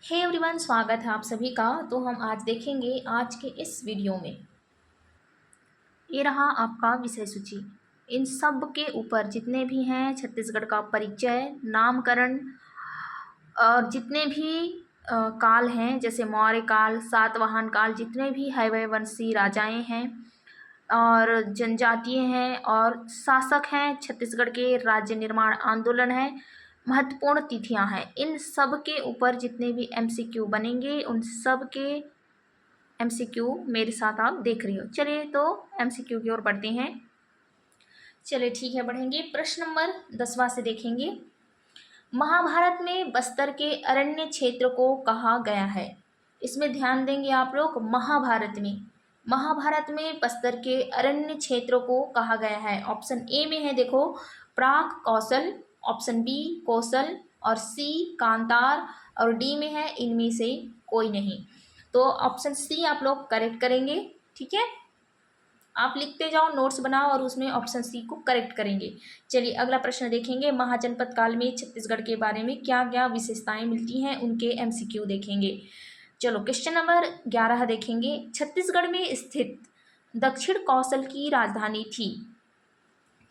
Hey everyone, स्वागत है आप सभी का। तो हम आज देखेंगे आज के इस वीडियो में, ये रहा आपका विषय सूची। इन सब के ऊपर जितने भी हैं छत्तीसगढ़ का परिचय, नामकरण और जितने भी काल हैं, जैसे मौर्य काल, सातवाहन काल, जितने भी हैवयवंशी राजाएं हैं और जनजातीय हैं और शासक हैं, छत्तीसगढ़ के राज्य निर्माण आंदोलन है, महत्वपूर्ण तिथियां हैं, इन सब के ऊपर जितने भी एमसीक्यू बनेंगे उन सब के एमसीक्यू मेरे साथ आप देख रही हो। चलिए तो एमसीक्यू की ओर बढ़ते हैं। चलिए ठीक है, बढ़ेंगे। प्रश्न नंबर 10वां से देखेंगे। महाभारत में बस्तर के अरण्य क्षेत्र को कहा गया है। इसमें ध्यान देंगे आप लोग। महाभारत में बस्तर के अरण्य क्षेत्र को कहा गया है। ऑप्शन ए में है, देखो, प्राक कौशल, ऑप्शन बी कौशल और सी कांतार और डी में है इनमें से कोई नहीं। तो ऑप्शन सी आप लोग करेक्ट करेंगे। ठीक है, आप लिखते जाओ, नोट्स बनाओ और उसमें ऑप्शन सी को करेक्ट करेंगे। चलिए अगला प्रश्न देखेंगे। महाजनपद काल में छत्तीसगढ़ के बारे में क्या क्या विशेषताएं मिलती हैं, उनके एमसीक्यू देखेंगे। चलो क्वेश्चन नंबर 11 देखेंगे। छत्तीसगढ़ में स्थित दक्षिण कौशल की राजधानी थी।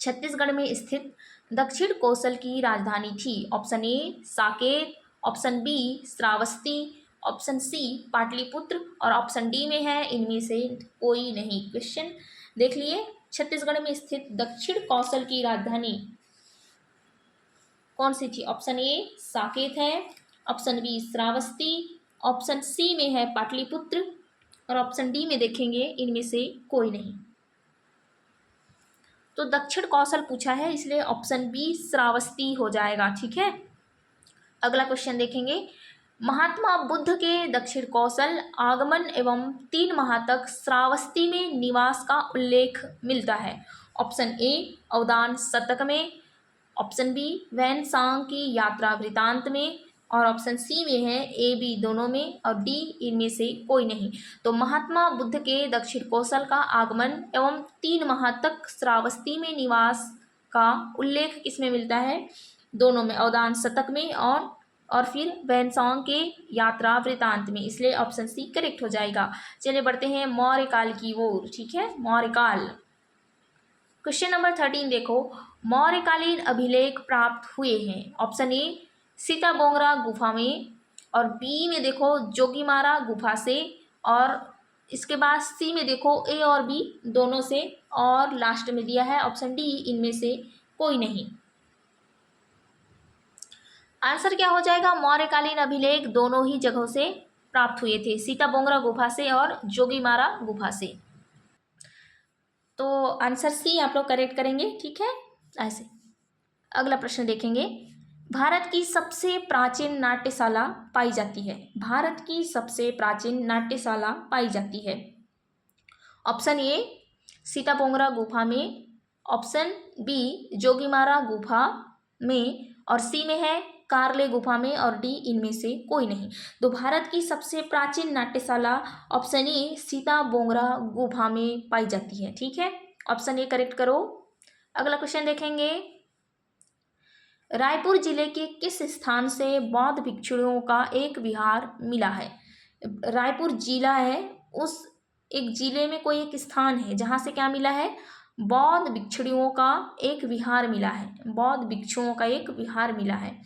छत्तीसगढ़ में स्थित दक्षिण कौशल की राजधानी थी। Option A Saket, option B Shravasti, option C Pataliputra और ऑप्शन डी में है इनमें से कोई नहीं। क्वेश्चन देख लिए। छत्तीसगढ़ में स्थित दक्षिण कौशल की राजधानी कौन सी थी? ऑप्शन ए साकेत है, option B Shravasti, option C में है पाटलिपुत्र और ऑप्शन डी में देखेंगे इनमें से कोई नहीं। तो दक्षिण कौशल पूछा है, इसलिए ऑप्शन बी श्रावस्ती हो जाएगा। ठीक है, अगला क्वेश्चन देखेंगे। महात्मा बुद्ध के दक्षिण कौशल आगमन एवं 3 माह तक श्रावस्ती में निवास का उल्लेख मिलता है। ऑप्शन ए अवदान शतक में, ऑप्शन बी वैनसांग की यात्रा वृतांत में और ऑप्शन सी में है ए बी दोनों में और डी इनमें से कोई नहीं। तो महात्मा बुद्ध के दक्षिण कौशल का आगमन एवं 3 माह तक श्रावस्ती में निवास का उल्लेख किसमें मिलता है? दोनों में, अवदान शतक में और फिर वैनसांग के यात्रा वृतांत में, इसलिए ऑप्शन सी करेक्ट हो जाएगा। चलिए बढ़ते हैं मौर्य काल की ओर। ठीक है, मौर्य काल। क्वेश्चन नंबर 13 देखो। मौर्यकालीन अभिलेख प्राप्त हुए हैं। ऑप्शन ए सीताबोंगरा गुफा में और बी में देखो जोगीमारा गुफा से और इसके बाद सी में देखो ए और बी दोनों से और लास्ट में दिया है ऑप्शन डी इनमें से कोई नहीं। आंसर क्या हो जाएगा? मौर्यकालीन अभिलेख दोनों ही जगहों से प्राप्त हुए थे, सीताबोंगरा गुफा से और जोगीमारा गुफा से। तो आंसर सी आप लोग करेक्ट करेंगे। ठीक है, ऐसे। अगला प्रश्न देखेंगे। भारत की सबसे प्राचीन नाट्यशाला पाई जाती है। भारत की सबसे प्राचीन नाट्यशाला पाई जाती है। ऑप्शन ए सीताबोंगरा गुफा में, ऑप्शन बी जोगीमारा गुफा में और सी में है कार्ले गुफा में और डी इनमें से कोई नहीं। तो भारत की सबसे प्राचीन नाट्यशाला ऑप्शन ए सीताबोंगरा गुफा में पाई जाती है। ठीक है, ऑप्शन ए करेक्ट करो। अगला क्वेश्चन देखेंगे। रायपुर जिले के किस स्थान से बौद्ध भिक्षुओं का एक विहार मिला है? रायपुर जिला है, उस एक जिले में कोई एक स्थान है जहाँ से क्या मिला है? बौद्ध भिक्षुओं का एक विहार मिला है। बौद्ध भिक्षुओं का एक विहार मिला है।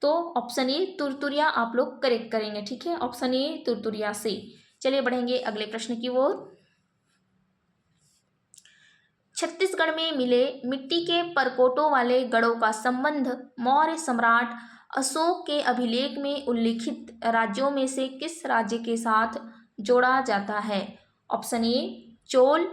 तो ऑप्शन ए तुरतुरिया आप लोग करेक्ट करेंगे। ठीक है, ऑप्शन ए तुरतुरिया से। चलिए बढ़ेंगे अगले प्रश्न की ओर। छत्तीसगढ़ में मिले मिट्टी के परकोटों वाले गढ़ों का संबंध मौर्य सम्राट अशोक के अभिलेख में उल्लिखित राज्यों में से किस राज्य के साथ जोड़ा जाता है? Option A Chola,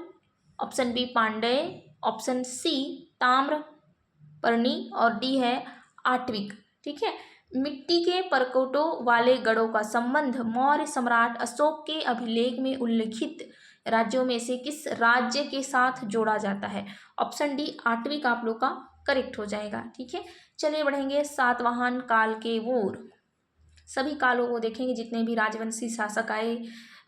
option B Pandya, option C Tamraparni और डी है आटविक। ठीक है, मिट्टी के परकोटों वाले गढ़ों का संबंध मौर्य सम्राट अशोक के अभिलेख में उल्लिखित राज्यों में से किस राज्य के साथ जोड़ा जाता है? ऑप्शन डी आटविक आप लोग का करेक्ट हो जाएगा। ठीक है, चलिए बढ़ेंगे सातवाहन काल के ओर। सभी कालों को देखेंगे, जितने भी राजवंशी शासक आए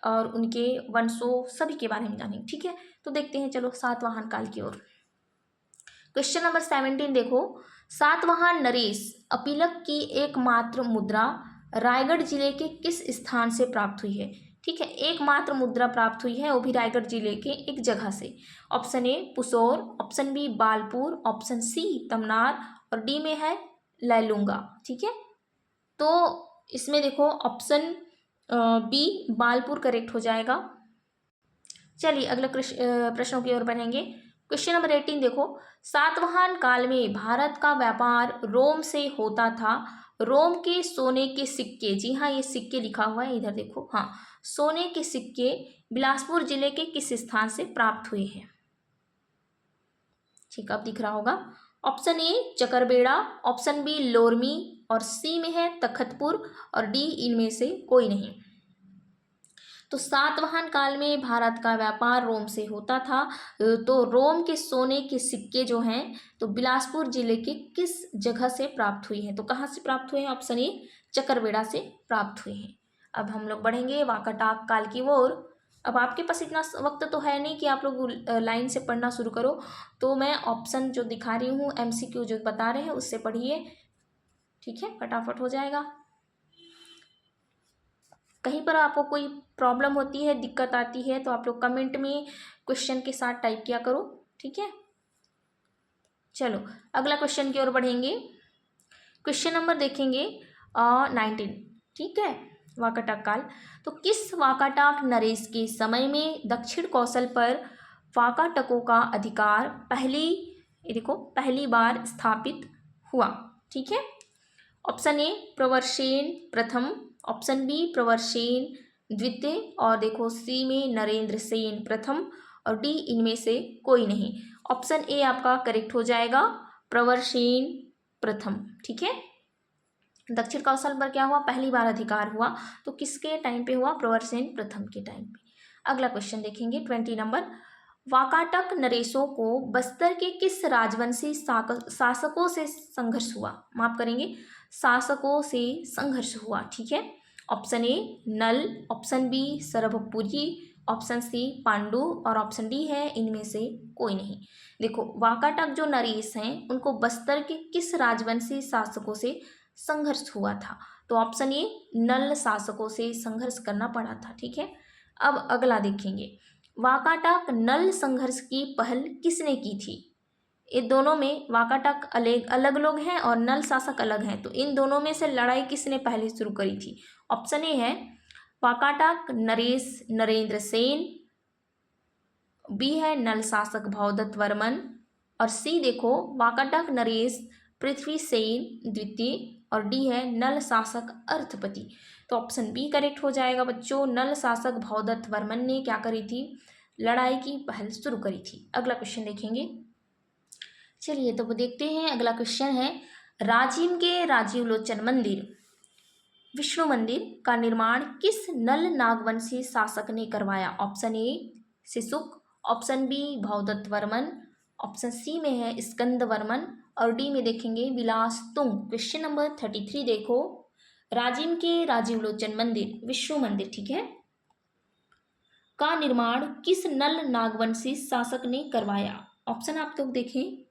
और उनके वंशों सभी के बारे में जानेंगे। ठीक है, तो देखते हैं चलो सातवाहन काल की ओर। क्वेश्चन नंबर 17 देखो। सातवाहन नरेश अपीलक की एकमात्र मुद्रा रायगढ़ जिले के किस स्थान से प्राप्त हुई है? ठीक है, एकमात्र मुद्रा प्राप्त हुई है, वो भी रायगढ़ जिले के एक जगह से। Option A Pusaur, option B Balpur, option C Tamnar और डी में है लैलूंगा। ठीक है, तो इसमें देखो ऑप्शन बी बालपुर करेक्ट हो जाएगा। चलिए अगले प्रश्नों की ओर बढ़ेंगे। क्वेश्चन नंबर 18 देखो, सातवाहन काल में भारत का व्यापार रोम से होता था। रोम के सोने के सिक्के, जी हाँ ये सिक्के लिखा हुआ है इधर देखो, हाँ सोने के सिक्के बिलासपुर जिले के किस स्थान से प्राप्त हुए हैं? ठीक, अब दिख रहा होगा। Option A Chakarbeda, option B Lormi और सी में है तखतपुर और डी इनमें से कोई नहीं। तो सातवाहन काल में भारत का व्यापार रोम से होता था। तो रोम के सोने के सिक्के जो हैं तो बिलासपुर जिले के किस जगह से प्राप्त हुए हैं? तो कहाँ से प्राप्त हुए हैं? ऑप्शन ए चकरबेड़ा से प्राप्त हुए हैं। अब हम लोग बढ़ेंगे वाकाटाक काल की ओर। अब आपके पास इतना वक्त तो है नहीं कि आप लोग लाइन से पढ़ना शुरू करो, तो मैं ऑप्शन जो दिखा रही हूँ MCQ जो बता रहे हैं उससे पढ़िए। ठीक है, फटाफट हो जाएगा। कहीं पर आपको कोई प्रॉब्लम होती है, दिक्कत आती है तो आप लोग कमेंट में क्वेश्चन के साथ टाइप किया करो। ठीक है, चलो अगला क्वेश्चन की ओर बढ़ेंगे। क्वेश्चन नंबर देखेंगे 19। ठीक है, वाकाटक काल। तो किस वाकाटक नरेश के समय में दक्षिण कौशल पर वाकाटकों का अधिकार पहली बार स्थापित हुआ? ठीक है, ऑप्शन ए प्रवरसेन प्रथम, ऑप्शन बी प्रवरसेन द्वितीय और देखो सी में नरेंद्र सेन प्रथम और डी इनमें से कोई नहीं। ऑप्शन ए आपका करेक्ट हो जाएगा, प्रवरसेन प्रथम। ठीक है, दक्षिण कौशल पर क्या हुआ? पहली बार अधिकार हुआ। तो किसके टाइम पे हुआ? प्रवरसेन प्रथम के टाइम पे। अगला क्वेश्चन देखेंगे 20 नंबर। वाकाटक नरेशों को बस्तर के किस राजवंशी शासकों से संघर्ष हुआ? माफ करेंगे, शासकों से संघर्ष हुआ। ठीक है, option A Nal, option B Sarabhpuri, option C Pandu और ऑप्शन डी है इनमें से कोई नहीं। देखो वाकाटक जो नरेश हैं उनको बस्तर के किस राजवंशी शासकों से संघर्ष हुआ था? तो ऑप्शन ए नल शासकों से संघर्ष करना पड़ा था। ठीक है, अब अगला देखेंगे। वाकाटक नल संघर्ष की पहल किसने की थी? ये दोनों में वाकाटक अलग लोग हैं और नल शासक अलग हैं, तो इन दोनों में से लड़ाई किसने पहले शुरू करी थी? ऑप्शन ए है वाकाटक नरेश नरेंद्र सेन, बी है नल शासक भवदत्त वर्मन और सी देखो वाकाटक नरेश पृथ्वी सेन द्वितीय और डी है नल शासक अर्थपति। तो ऑप्शन बी करेक्ट हो जाएगा बच्चों। नल शासक भवदत्त वर्मन ने क्या करी थी? लड़ाई की पहल शुरू करी थी। अगला क्वेश्चन देखेंगे। चलिए तो देखते हैं, अगला क्वेश्चन है राजिम के राजीव लोचन मंदिर विष्णु मंदिर का निर्माण किस नल नागवंशी शासक ने करवाया? Option A Shishuk, option B Bhavdatt Varman, option C में है स्कंद वर्मन और डी में देखेंगे विलास तुंग। क्वेश्चन नंबर 33 देखो, राजिम के राजीव लोचन मंदिर विष्णु मंदिर, ठीक है, का निर्माण किस नल नागवंशी शासक ने करवाया? ऑप्शन आप लोग देखें,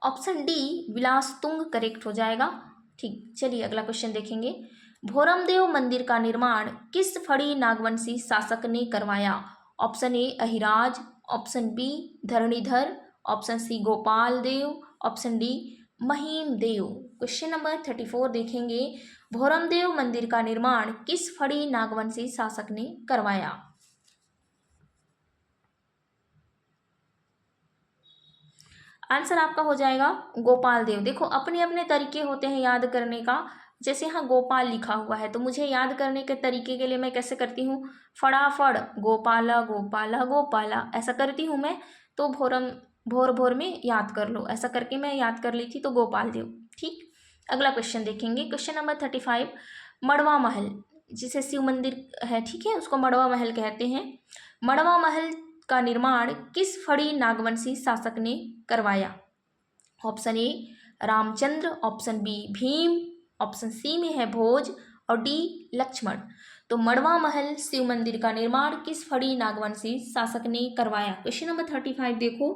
ऑप्शन डी विलासतुंग करेक्ट हो जाएगा। ठीक, चलिए अगला क्वेश्चन देखेंगे। भोरमदेव मंदिर का निर्माण किस फड़ी नागवंशी शासक ने करवाया? Option A Ahiraj, option B Dharanidhar, option C Gopal Dev, option D Mahim Dev. Question number 34 देखेंगे। भोरमदेव मंदिर का निर्माण किस फड़ी नागवंशी शासक ने करवाया? आंसर आपका हो जाएगा गोपाल देव। देखो अपने अपने तरीके होते हैं याद करने का। जैसे यहाँ गोपाल लिखा हुआ है तो मुझे याद करने के तरीके के लिए मैं कैसे करती हूँ, फटाफट गोपाला गोपाला गोपाला ऐसा करती हूँ मैं। तो भोर भोर में याद कर लो, ऐसा करके मैं याद कर ली थी, तो गोपाल देव। ठीक, अगला क्वेश्चन देखेंगे। Question number 35। मड़वा महल जिसे शिव मंदिर है, ठीक है, उसको मड़वा महल कहते हैं। मड़वा महल का निर्माण किस फड़ी नागवंशी शासक ने करवाया? Option A Ramchandra, option B Bhim, option C में है भोज और डी लक्ष्मण। तो मड़वा महल शिव मंदिर का निर्माण किस फड़ी नागवंशी शासक ने करवाया? क्वेश्चन नंबर 35 देखो,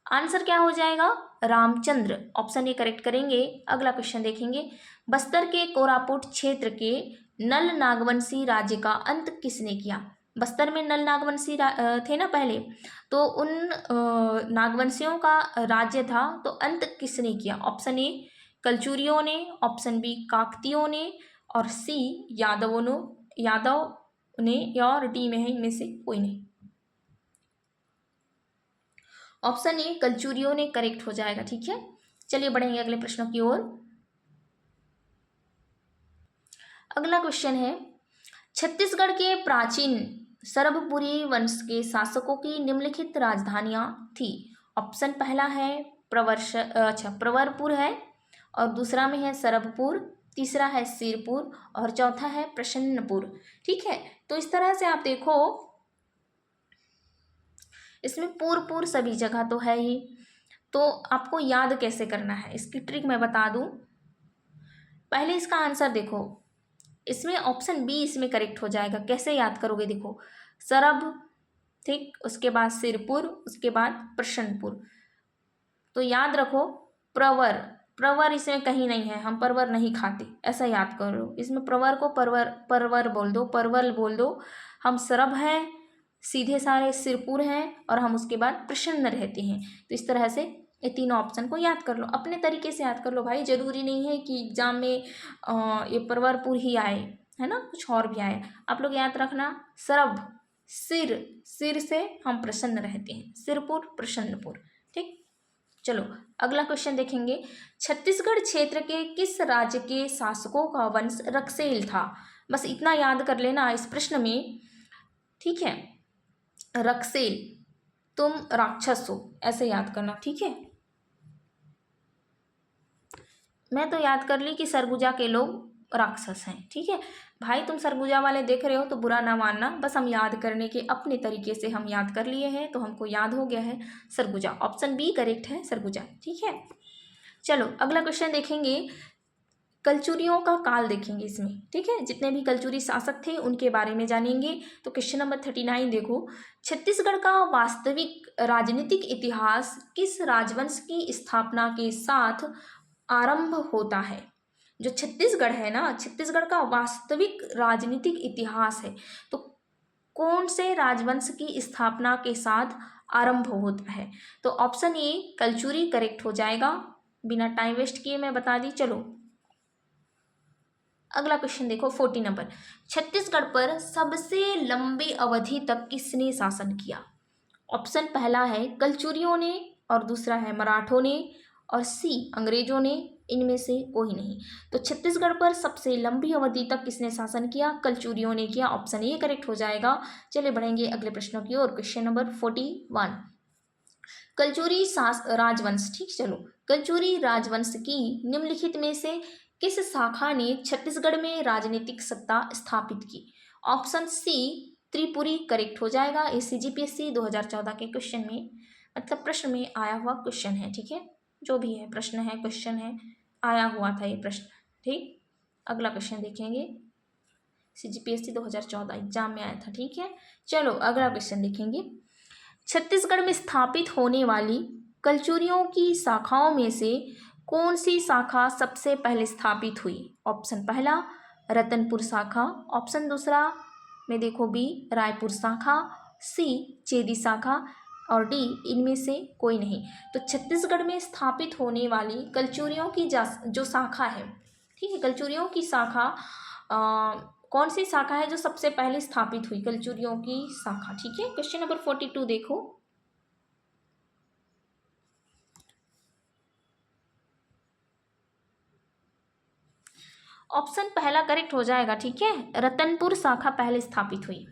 आंसर क्या हो जाएगा? रामचंद्र। ऑप्शन ए करेक्ट करेंगे। अगला क्वेश्चन देखेंगे, बस्तर के कोरापुट क्षेत्र के नल नागवंशी राज्य का अंत किसने किया? बस्तर में नल नागवंशी थे ना पहले, तो उन नागवंशियों का राज्य था, तो अंत किसने किया? ऑप्शन ए कलचुरियों ने, ऑप्शन बी काकतियों ने, और सी यादव ने, और डी में है इनमें से कोई नहीं। ऑप्शन ए कलचुरियों ने करेक्ट हो जाएगा। ठीक है, चलिए बढ़ेंगे अगले प्रश्नों की ओर। अगला क्वेश्चन है, छत्तीसगढ़ के प्राचीन सरभपुरी वंश के शासकों की निम्नलिखित राजधानियां थी। ऑप्शन पहला है प्रवरपुर है, और दूसरा में है सरभपुर, तीसरा है सिरपुर, और चौथा है प्रसन्नपुर। ठीक है, तो इस तरह से आप देखो, इसमें पूर सभी जगह तो है ही, तो आपको याद कैसे करना है इसकी ट्रिक मैं बता दूं। पहले इसका आंसर देखो, इसमें ऑप्शन बी इसमें करेक्ट हो जाएगा। कैसे याद करोगे? देखो, सरब, ठीक, उसके बाद सिरपुर, उसके बाद प्रसन्नपुर। तो याद रखो, प्रवर इसमें कहीं नहीं है, हम परवर नहीं खाते, ऐसा याद करो। इसमें प्रवर को परवर बोल दो, परवल बोल दो। हम सरब हैं, सीधे सारे सिरपुर हैं, और हम उसके बाद प्रसन्न रहते हैं। तो इस तरह से ये तीनों ऑप्शन को याद कर लो, अपने तरीके से याद कर लो भाई। जरूरी नहीं है कि एग्जाम में ये परवरपुर ही आए, है ना, कुछ और भी आए। आप लोग याद रखना, सरब, सिर से हम प्रसन्न रहते हैं, सिरपुर, प्रसन्नपुर। ठीक, चलो अगला क्वेश्चन देखेंगे, छत्तीसगढ़ क्षेत्र के किस राज्य के शासकों का वंश रक्सेल था? बस इतना याद कर लेना इस प्रश्न में। ठीक है, रक्सेल, तुम राक्षस हो, ऐसे याद करना। ठीक है, मैं तो याद कर ली कि सरगुजा के लोग राक्षस हैं। ठीक है भाई, तुम सरगुजा वाले देख रहे हो तो बुरा ना मानना, बस हम याद करने के अपने तरीके से हम याद कर लिए हैं, तो हमको याद हो गया है सरगुजा। ऑप्शन बी करेक्ट है, सरगुजा। ठीक है, चलो अगला क्वेश्चन देखेंगे, कलचुरियों का काल देखेंगे इसमें। ठीक है, जितने भी कलचुरी शासक थे उनके बारे में जानेंगे। तो क्वेश्चन नंबर 39 देखो, छत्तीसगढ़ का वास्तविक राजनीतिक इतिहास किस राजवंश की स्थापना के साथ आरंभ होता है? जो छत्तीसगढ़ है ना, छत्तीसगढ़ का वास्तविक राजनीतिक इतिहास है, तो कौन से राजवंश की स्थापना के साथ आरंभ होता है? तो ऑप्शन ए कलचुरी करेक्ट हो जाएगा। बिना टाइम वेस्ट किए मैं बता दी। चलो अगला क्वेश्चन देखो, 40 नंबर, छत्तीसगढ़ पर सबसे लंबी अवधि तक किसने शासन किया? ऑप्शन पहला है कलचुरियों ने, और दूसरा है मराठों ने, और सी अंग्रेजों ने, इनमें से कोई नहीं। तो छत्तीसगढ़ पर सबसे लंबी अवधि तक किसने शासन किया? कलचुरियों ने किया। ऑप्शन ए करेक्ट हो जाएगा। चलिए बढ़ेंगे अगले प्रश्नों की ओर। क्वेश्चन नंबर 41, कलचुरी राजवंश। ठीक, चलो, कलचुरी राजवंश की निम्नलिखित में से किस शाखा ने छत्तीसगढ़ में राजनीतिक सत्ता स्थापित की? ऑप्शन सी त्रिपुरी करेक्ट हो जाएगा। ये CGPSC 2014 के क्वेश्चन में, मतलब प्रश्न में आया हुआ क्वेश्चन है। ठीक है, जो भी है प्रश्न है, क्वेश्चन है, आया हुआ था ये प्रश्न। ठीक, अगला क्वेश्चन देखेंगे, CGPSC 2014 एग्जाम में आया था। ठीक है, चलो अगला क्वेश्चन देखेंगे, छत्तीसगढ़ में स्थापित होने वाली कलचुरियों की शाखाओं में से कौन सी शाखा सबसे पहले स्थापित हुई? ऑप्शन पहला रतनपुर शाखा, ऑप्शन दूसरा में देखो बी रायपुर शाखा, सी चेदी शाखा, और डी इनमें से कोई नहीं। तो छत्तीसगढ़ में स्थापित होने वाली कलचुरियों की जो शाखा है, ठीक है, कलचुरियों की शाखा कौन सी शाखा है जो सबसे पहले स्थापित हुई? कलचुरियों की शाखा। ठीक है, क्वेश्चन नंबर 42 देखो, ऑप्शन पहला करेक्ट हो जाएगा। ठीक है, रतनपुर शाखा पहले स्थापित हुई।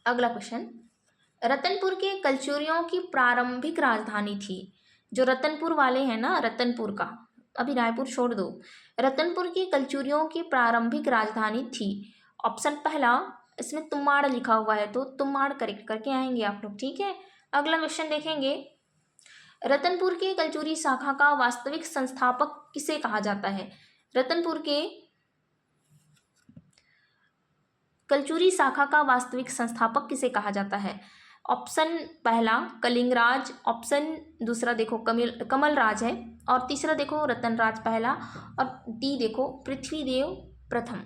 अगला क्वेश्चन, रतनपुर के कलचुरियों की प्रारंभिक राजधानी थी। जो रतनपुर वाले हैं ना, रतनपुर का, अभी रायपुर छोड़ दो, रतनपुर की कलचुरियों की प्रारंभिक राजधानी थी। ऑप्शन पहला, इसमें तुम्माड़ लिखा हुआ है तो तुम्माड़ करेक्ट करके आएंगे आप लोग। ठीक है, अगला क्वेश्चन देखेंगे, रतनपुर के कलचुरी शाखा का वास्तविक संस्थापक किसे कहा जाता है? रतनपुर के कलचुरी शाखा का वास्तविक संस्थापक किसे कहा जाता है? ऑप्शन पहला कलिंगराज, ऑप्शन दूसरा देखो कमल राज है, और तीसरा देखो रतनराज पहला, और डी देखो पृथ्वीदेव प्रथम।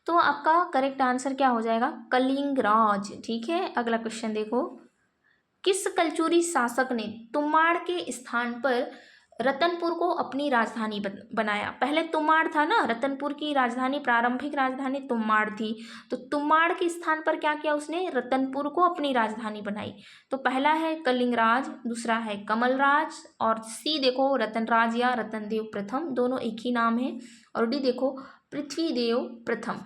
तो आपका करेक्ट आंसर क्या हो जाएगा? कलिंगराज। ठीक है, अगला क्वेश्चन देखो, किस कलचुरी शासक ने तुम्माड़ के स्थान पर रतनपुर को अपनी राजधानी बनाया? पहले तुम्माड़ था ना, रतनपुर की राजधानी, प्रारंभिक राजधानी तुम्माड़ थी, तो तुम्माड़ के स्थान पर क्या किया उसने? रतनपुर को अपनी राजधानी बनाई। तो पहला है कलिंगराज, दूसरा है कमलराज, और सी देखो रतनराज या रतनदेव प्रथम, दोनों एक ही नाम है, और डी देखो पृथ्वीदेव प्रथम।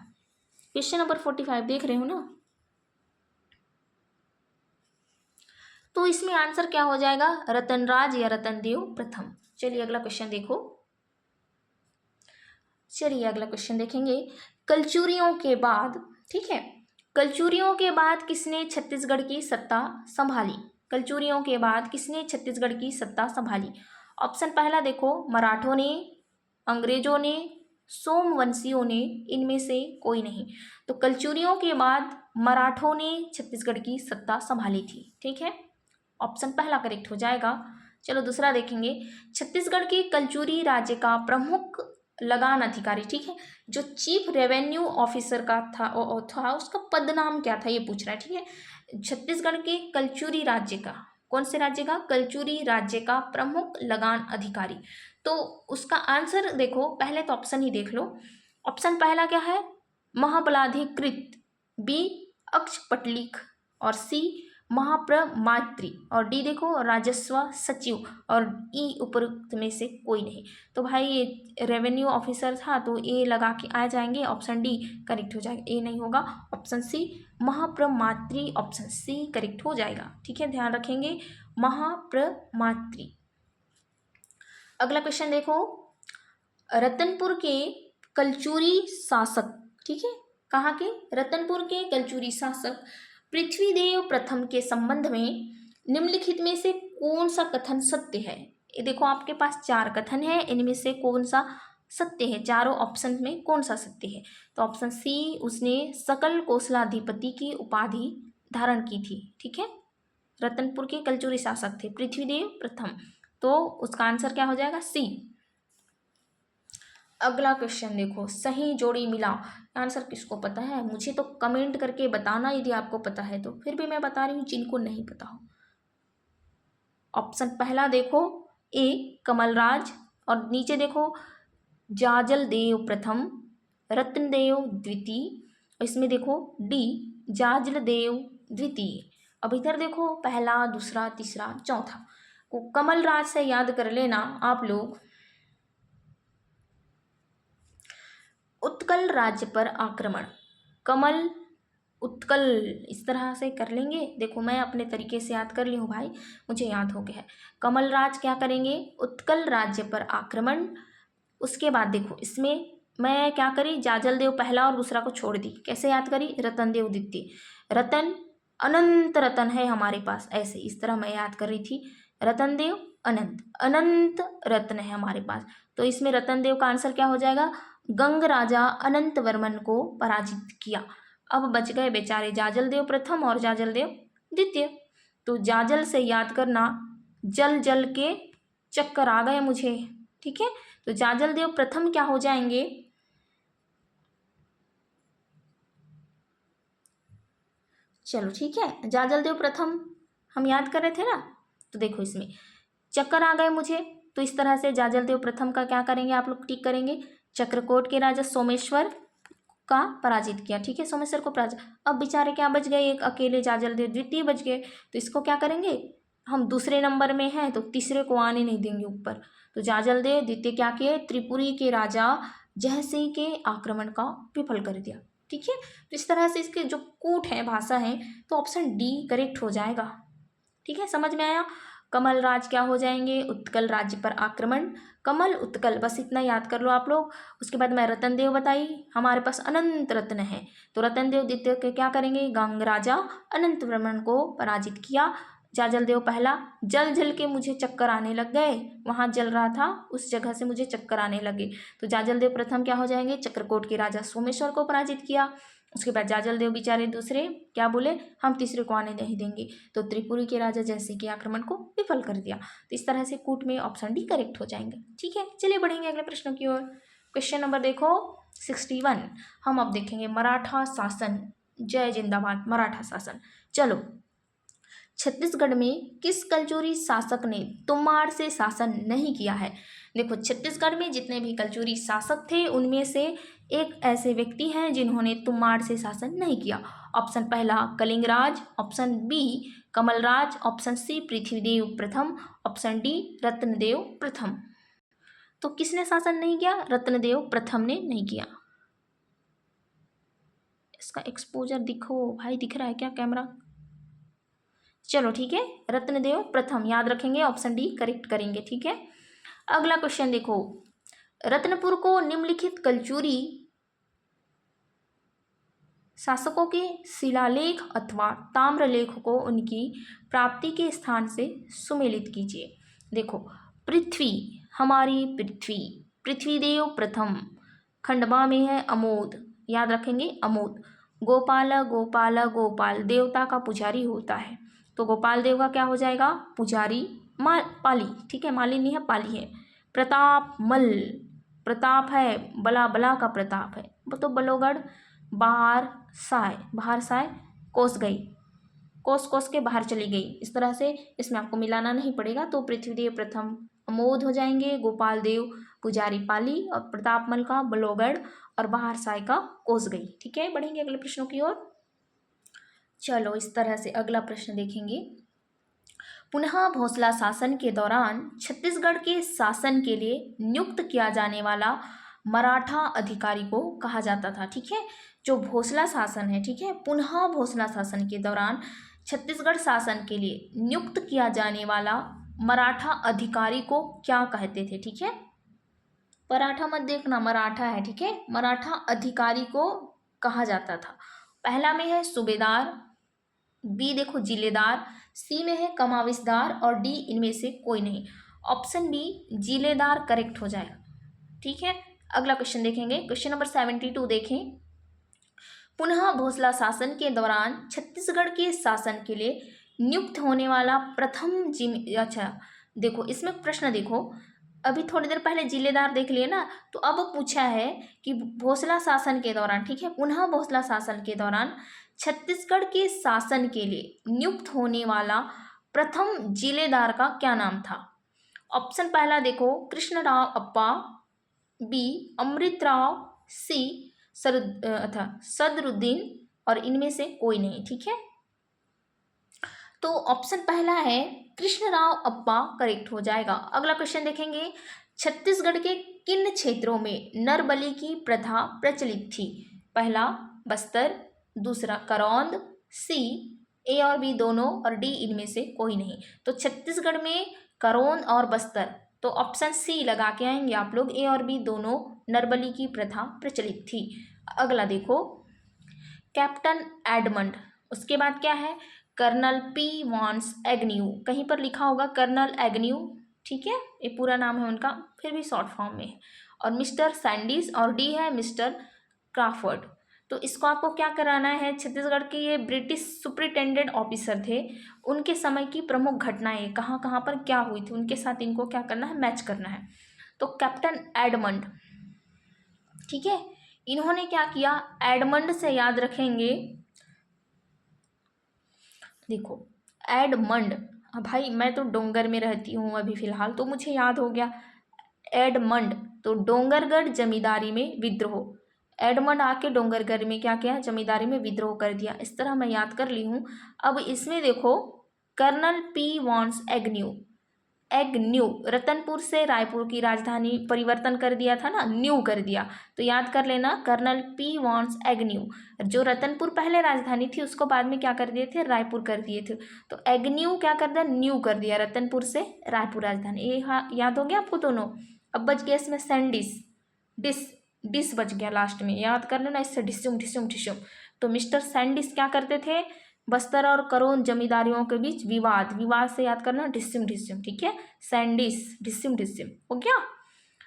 क्वेश्चन नंबर 45 देख रहे हो ना? तो इसमें आंसर क्या हो जाएगा? रतनराज या रतनदेव प्रथम। चलिए अगला क्वेश्चन देखो, चलिए अगला क्वेश्चन देखेंगे, कलचुरियों के बाद, ठीक है, कलचुरियों के बाद किसने छत्तीसगढ़ की सत्ता संभाली? कलचुरियों के बाद किसने छत्तीसगढ़ की सत्ता संभाली? ऑप्शन पहला देखो मराठों ने, अंग्रेजों ने, सोमवंशियों ने, इनमें से कोई नहीं। तो कलचुरियों के बाद मराठों ने छत्तीसगढ़ की सत्ता संभाली थी। ठीक है, ऑप्शन पहला करेक्ट हो जाएगा। चलो दूसरा देखेंगे, छत्तीसगढ़ के कलचुरी राज्य का प्रमुख लगान अधिकारी, ठीक है, जो चीफ रेवेन्यू ऑफिसर का था उसका पद नाम क्या था, ये पूछ रहा है। ठीक है, छत्तीसगढ़ के कलचुरी राज्य का, कौन से राज्य का? कलचुरी राज्य का प्रमुख लगान अधिकारी। तो उसका आंसर देखो, पहले तो ऑप्शन ही देख लो। ऑप्शन पहला क्या है? महाबलाधिकृत, बी अक्षपटलिक, और सी महाप्रमात्री, और डी देखो राजस्व सचिव, और ई उपरोक्त में से कोई नहीं। तो भाई ये रेवेन्यू ऑफिसर था, तो ए लगा के आ जाएंगे, ऑप्शन डी करेक्ट हो जाएगा, ए नहीं होगा, ऑप्शन सी महाप्रमात्री, ऑप्शन सी करेक्ट हो जाएगा। ठीक है, ध्यान रखेंगे, महाप्रमात्री। अगला क्वेश्चन देखो, रतनपुर के कलचुरी शासक, ठीक है, कहाँ के? रतनपुर के कलचुरी शासक पृथ्वीदेव प्रथम के संबंध में निम्नलिखित में से कौन सा कथन सत्य है? ये देखो आपके पास चार कथन है, इनमें से कौन सा सत्य है? चारों ऑप्शन में कौन सा सत्य है? तो ऑप्शन सी, उसने सकल कोसलाधिपति की उपाधि धारण की थी। ठीक है, रतनपुर के कलचुरी शासक थे पृथ्वीदेव प्रथम, तो उसका आंसर क्या हो जाएगा? सी। अगला क्वेश्चन देखो, सही जोड़ी मिलाओ। आंसर किसको पता है? मुझे तो कमेंट करके बताना यदि आपको पता है तो, फिर भी मैं बता रही हूँ जिनको नहीं पता हो। ऑप्शन पहला देखो ए कमलराज, और नीचे देखो जाजल देव प्रथम, रत्नदेव द्वितीय, इसमें देखो डी जाजल देव द्वितीय। अब इधर देखो पहला, दूसरा, तीसरा, चौथा को कमलराज से याद कर लेना आप लोग। उत्कल राज्य पर आक्रमण, कमल उत्कल, इस तरह से कर लेंगे। देखो मैं अपने तरीके से याद कर ली हूँ भाई, मुझे याद हो गया है। कमलराज क्या करेंगे? उत्कल राज्य पर आक्रमण। उसके बाद देखो इसमें मैं क्या करी, जाजल देव पहला और दूसरा को छोड़ दी। कैसे याद करी? रतन देव द्वितीय, रतन अनंत रतन है हमारे पास, ऐसे इस तरह मैं याद कर रही थी। रतन देव अनंत, अनंत रत्न है हमारे पास, तो इसमें रतन देव का आंसर क्या हो जाएगा? गंग राजा अनंत वर्मन को पराजित किया। अब बच गए बेचारे जाजल देव प्रथम और जाजल देव द्वितीय। तो जाजल से याद करना, जल जल के चक्कर आ गए मुझे। ठीक है, तो जाजल देव प्रथम क्या हो जाएंगे? चलो ठीक है, जाजल देव प्रथम हम याद कर रहे थे ना, तो देखो इसमें चक्कर आ गए मुझे, तो इस तरह से जाजल देव प्रथम का क्या करेंगे आप लोग? टिक करेंगे। चक्रकोट के राजा सोमेश्वर का पराजित किया। ठीक है, सोमेश्वर को पराजित। अब बेचारे क्या बच गए? एक अकेले जाजल देव द्वितीय बच गए, तो इसको क्या करेंगे? हम दूसरे नंबर में हैं तो तीसरे को आने नहीं देंगे ऊपर। तो जाजल देव द्वितीय क्या किए? त्रिपुरी के राजा जयसिंह के आक्रमण का विफल कर दिया। ठीक है, तो इस तरह से इसके जो कूट है, भाषा है, तो ऑप्शन डी करेक्ट हो जाएगा। ठीक है, समझ में आया? कमलराज क्या हो जाएंगे? उत्कल राज्य पर आक्रमण, कमल उत्कल, बस इतना याद कर लो आप लोग। उसके बाद मैं रतन देव बताई, हमारे पास अनंत रत्न है, तो रतन देव द्वितीय के क्या करेंगे? गंग राजा अनंत वर्मन को पराजित किया। जाजल देव पहला, जल जल के मुझे चक्कर आने लग गए, वहाँ जल रहा था उस जगह से मुझे चक्कर आने लगे। तो जाजल देव प्रथम क्या हो जाएंगे, चक्रकोट के राजा सोमेश्वर को पराजित किया। उसके बाद जाजल देव बेचारे दूसरे क्या बोले, हम तीसरे को आने नहीं देंगे, तो त्रिपुरी के राजा जैसे कि आक्रमण को विफल कर दिया। तो इस तरह से कूट में ऑप्शन डी करेक्ट हो जाएंगे। ठीक है, चलिए बढ़ेंगे अगले प्रश्नों की ओर। क्वेश्चन नंबर देखो 61। हम अब देखेंगे मराठा शासन, जय जिंदाबाद मराठा शासन। चलो, छत्तीसगढ़ में किस कलचुरी शासक ने तुम्बाड़ से शासन नहीं किया है। देखो, छत्तीसगढ़ में जितने भी कलचुरी शासक थे उनमें से एक ऐसे व्यक्ति हैं जिन्होंने तुम्बाड़ से शासन नहीं किया। ऑप्शन पहला Kalingraj, option B Kamalraj, option C Prithvidev प्रथम, ऑप्शन डी रत्नदेव प्रथम। तो किसने शासन नहीं किया, रत्नदेव प्रथम ने नहीं किया। इसका एक्सपोजर दिखो भाई, दिख रहा है क्या कैमरा? चलो ठीक है, रत्नदेव प्रथम याद रखेंगे, ऑप्शन डी करेक्ट करेंगे। ठीक है, अगला क्वेश्चन देखो, रत्नपुर को निम्नलिखित कलचुरी शासकों के शिलालेख अथवा ताम्रलेख को उनकी प्राप्ति के स्थान से सुमेलित कीजिए। देखो, पृथ्वी, हमारी पृथ्वी, पृथ्वीदेव प्रथम, खंडवा में है अमोद, याद रखेंगे अमोद। गोपाल, गोपाल गोपाल देवता का पुजारी होता है, तो गोपाल देव का क्या हो जाएगा, पुजारी। पाली, ठीक है, माली नहीं है, पाली है। प्रताप मल, प्रताप है, बला बला का प्रताप है, तो बलोगढ़। बाहर साय, बाहर साय कोस गई, कोस कोस के बाहर चली गई, इस तरह से इसमें आपको मिलाना नहीं पड़ेगा। तो पृथ्वीदेव प्रथम अमोद हो जाएंगे, गोपाल देव पुजारी पाली, और प्रतापमल का बलोगढ़, और बाहर साय का कोस गई। ठीक है, बढ़ेंगे अगले प्रश्नों की ओर। चलो, इस तरह से अगला प्रश्न देखेंगे, पुनः भोसला शासन के दौरान छत्तीसगढ़ के शासन के लिए नियुक्त किया जाने वाला मराठा अधिकारी को कहा जाता था। ठीक है, जो भोसला शासन है, ठीक है, पुनः भोसला शासन के दौरान छत्तीसगढ़ शासन के लिए नियुक्त किया जाने वाला मराठा अधिकारी को क्या कहते थे। ठीक है, पराठा मत देखना, मराठा है। ठीक है, मराठा अधिकारी को कहा जाता था। पहला में है सूबेदार, बी देखो जिलेदार, सी में है कमाविसदार, और डी इनमें से कोई नहीं। ऑप्शन बी जिलेदार करेक्ट हो जाएगा। ठीक है, अगला क्वेश्चन देखेंगे, क्वेश्चन नंबर 72 देखें, पुनः भोसला शासन के दौरान छत्तीसगढ़ के शासन के लिए नियुक्त होने वाला प्रथम अच्छा देखो, इसमें प्रश्न देखो, अभी थोड़ी देर पहले जिलेदार देख लिए ना, तो अब पूछा है कि भोसला शासन के दौरान, ठीक है, पुनः भोसला शासन के दौरान छत्तीसगढ़ के शासन के लिए नियुक्त होने वाला प्रथम जिलेदार का क्या नाम था। ऑप्शन पहला देखो कृष्णराव अप्पा, बी अमृतराव, सी सदरुद्दीन, और इनमें से कोई नहीं। ठीक है, तो ऑप्शन पहला है कृष्णराव अप्पा करेक्ट हो जाएगा। अगला क्वेश्चन देखेंगे, छत्तीसगढ़ के किन क्षेत्रों में नरबलि की प्रथा प्रचलित थी। पहला बस्तर, दूसरा करौंद, सी ए और बी दोनों, और डी इनमें से कोई नहीं। तो छत्तीसगढ़ में करौंद और बस्तर, तो ऑप्शन सी लगा के आएंगे आप लोग, ए और बी दोनों नरबलि की प्रथा प्रचलित थी। अगला देखो कैप्टन एडमंड, उसके बाद क्या है कर्नल पी वॉन्स एग्न्यू, कहीं पर लिखा होगा कर्नल एग्न्यू, ठीक है, ये पूरा नाम है उनका, फिर भी शॉर्ट फॉर्म में है, और मिस्टर सैंडीज, और डी है मिस्टर क्राफर्ड। तो इसको आपको क्या कराना है, छत्तीसगढ़ के ये ब्रिटिश सुपरिटेंडेंट ऑफिसर थे, उनके समय की प्रमुख घटनाएं कहाँ कहाँ पर क्या हुई थी, उनके साथ इनको क्या करना है, मैच करना है। तो कैप्टन एडमंड, ठीक है, इन्होंने क्या किया, एडमंड से याद रखेंगे, देखो एडमंड, भाई मैं तो डोंगर में रहती हूँ अभी फ़िलहाल, तो मुझे याद हो गया एडमंड, तो डोंगरगढ़ जमींदारी में विद्रोह, एडमंड आके डोंगरगढ़ में क्या किया, जमींदारी में विद्रोह कर दिया, इस तरह मैं याद कर ली हूँ। अब इसमें देखो colonel P Vans Agnew, Agnew Ratanpur से रायपुर की राजधानी परिवर्तन कर दिया था ना, न्यू कर दिया, तो याद कर लेना कर्नल पी वॉन्स एग्न्यू, जो रतनपुर पहले राजधानी थी उसको बाद में क्या कर दिए थे, रायपुर कर दिए थे, तो एग्न्यू क्या कर दिया, न्यू कर दिया, रतनपुर से रायपुर राजधानी। ये हाँ याद हो गया आपको दोनों। अब बच गया इसमें सैंडिस, डिस बच गया लास्ट में, याद कर लेना इससे, ढिसुम ढिसुम ढिसुम। तो मिस्टर सैंडिस क्या करते थे, बस्तर और करोन जमींदारियों के बीच विवाद, विवाद से याद करना ढिस्सिम ढिस्सिम, ठीक है। सैंडिस, ढिस्सिम ढिस्सिम हो गया।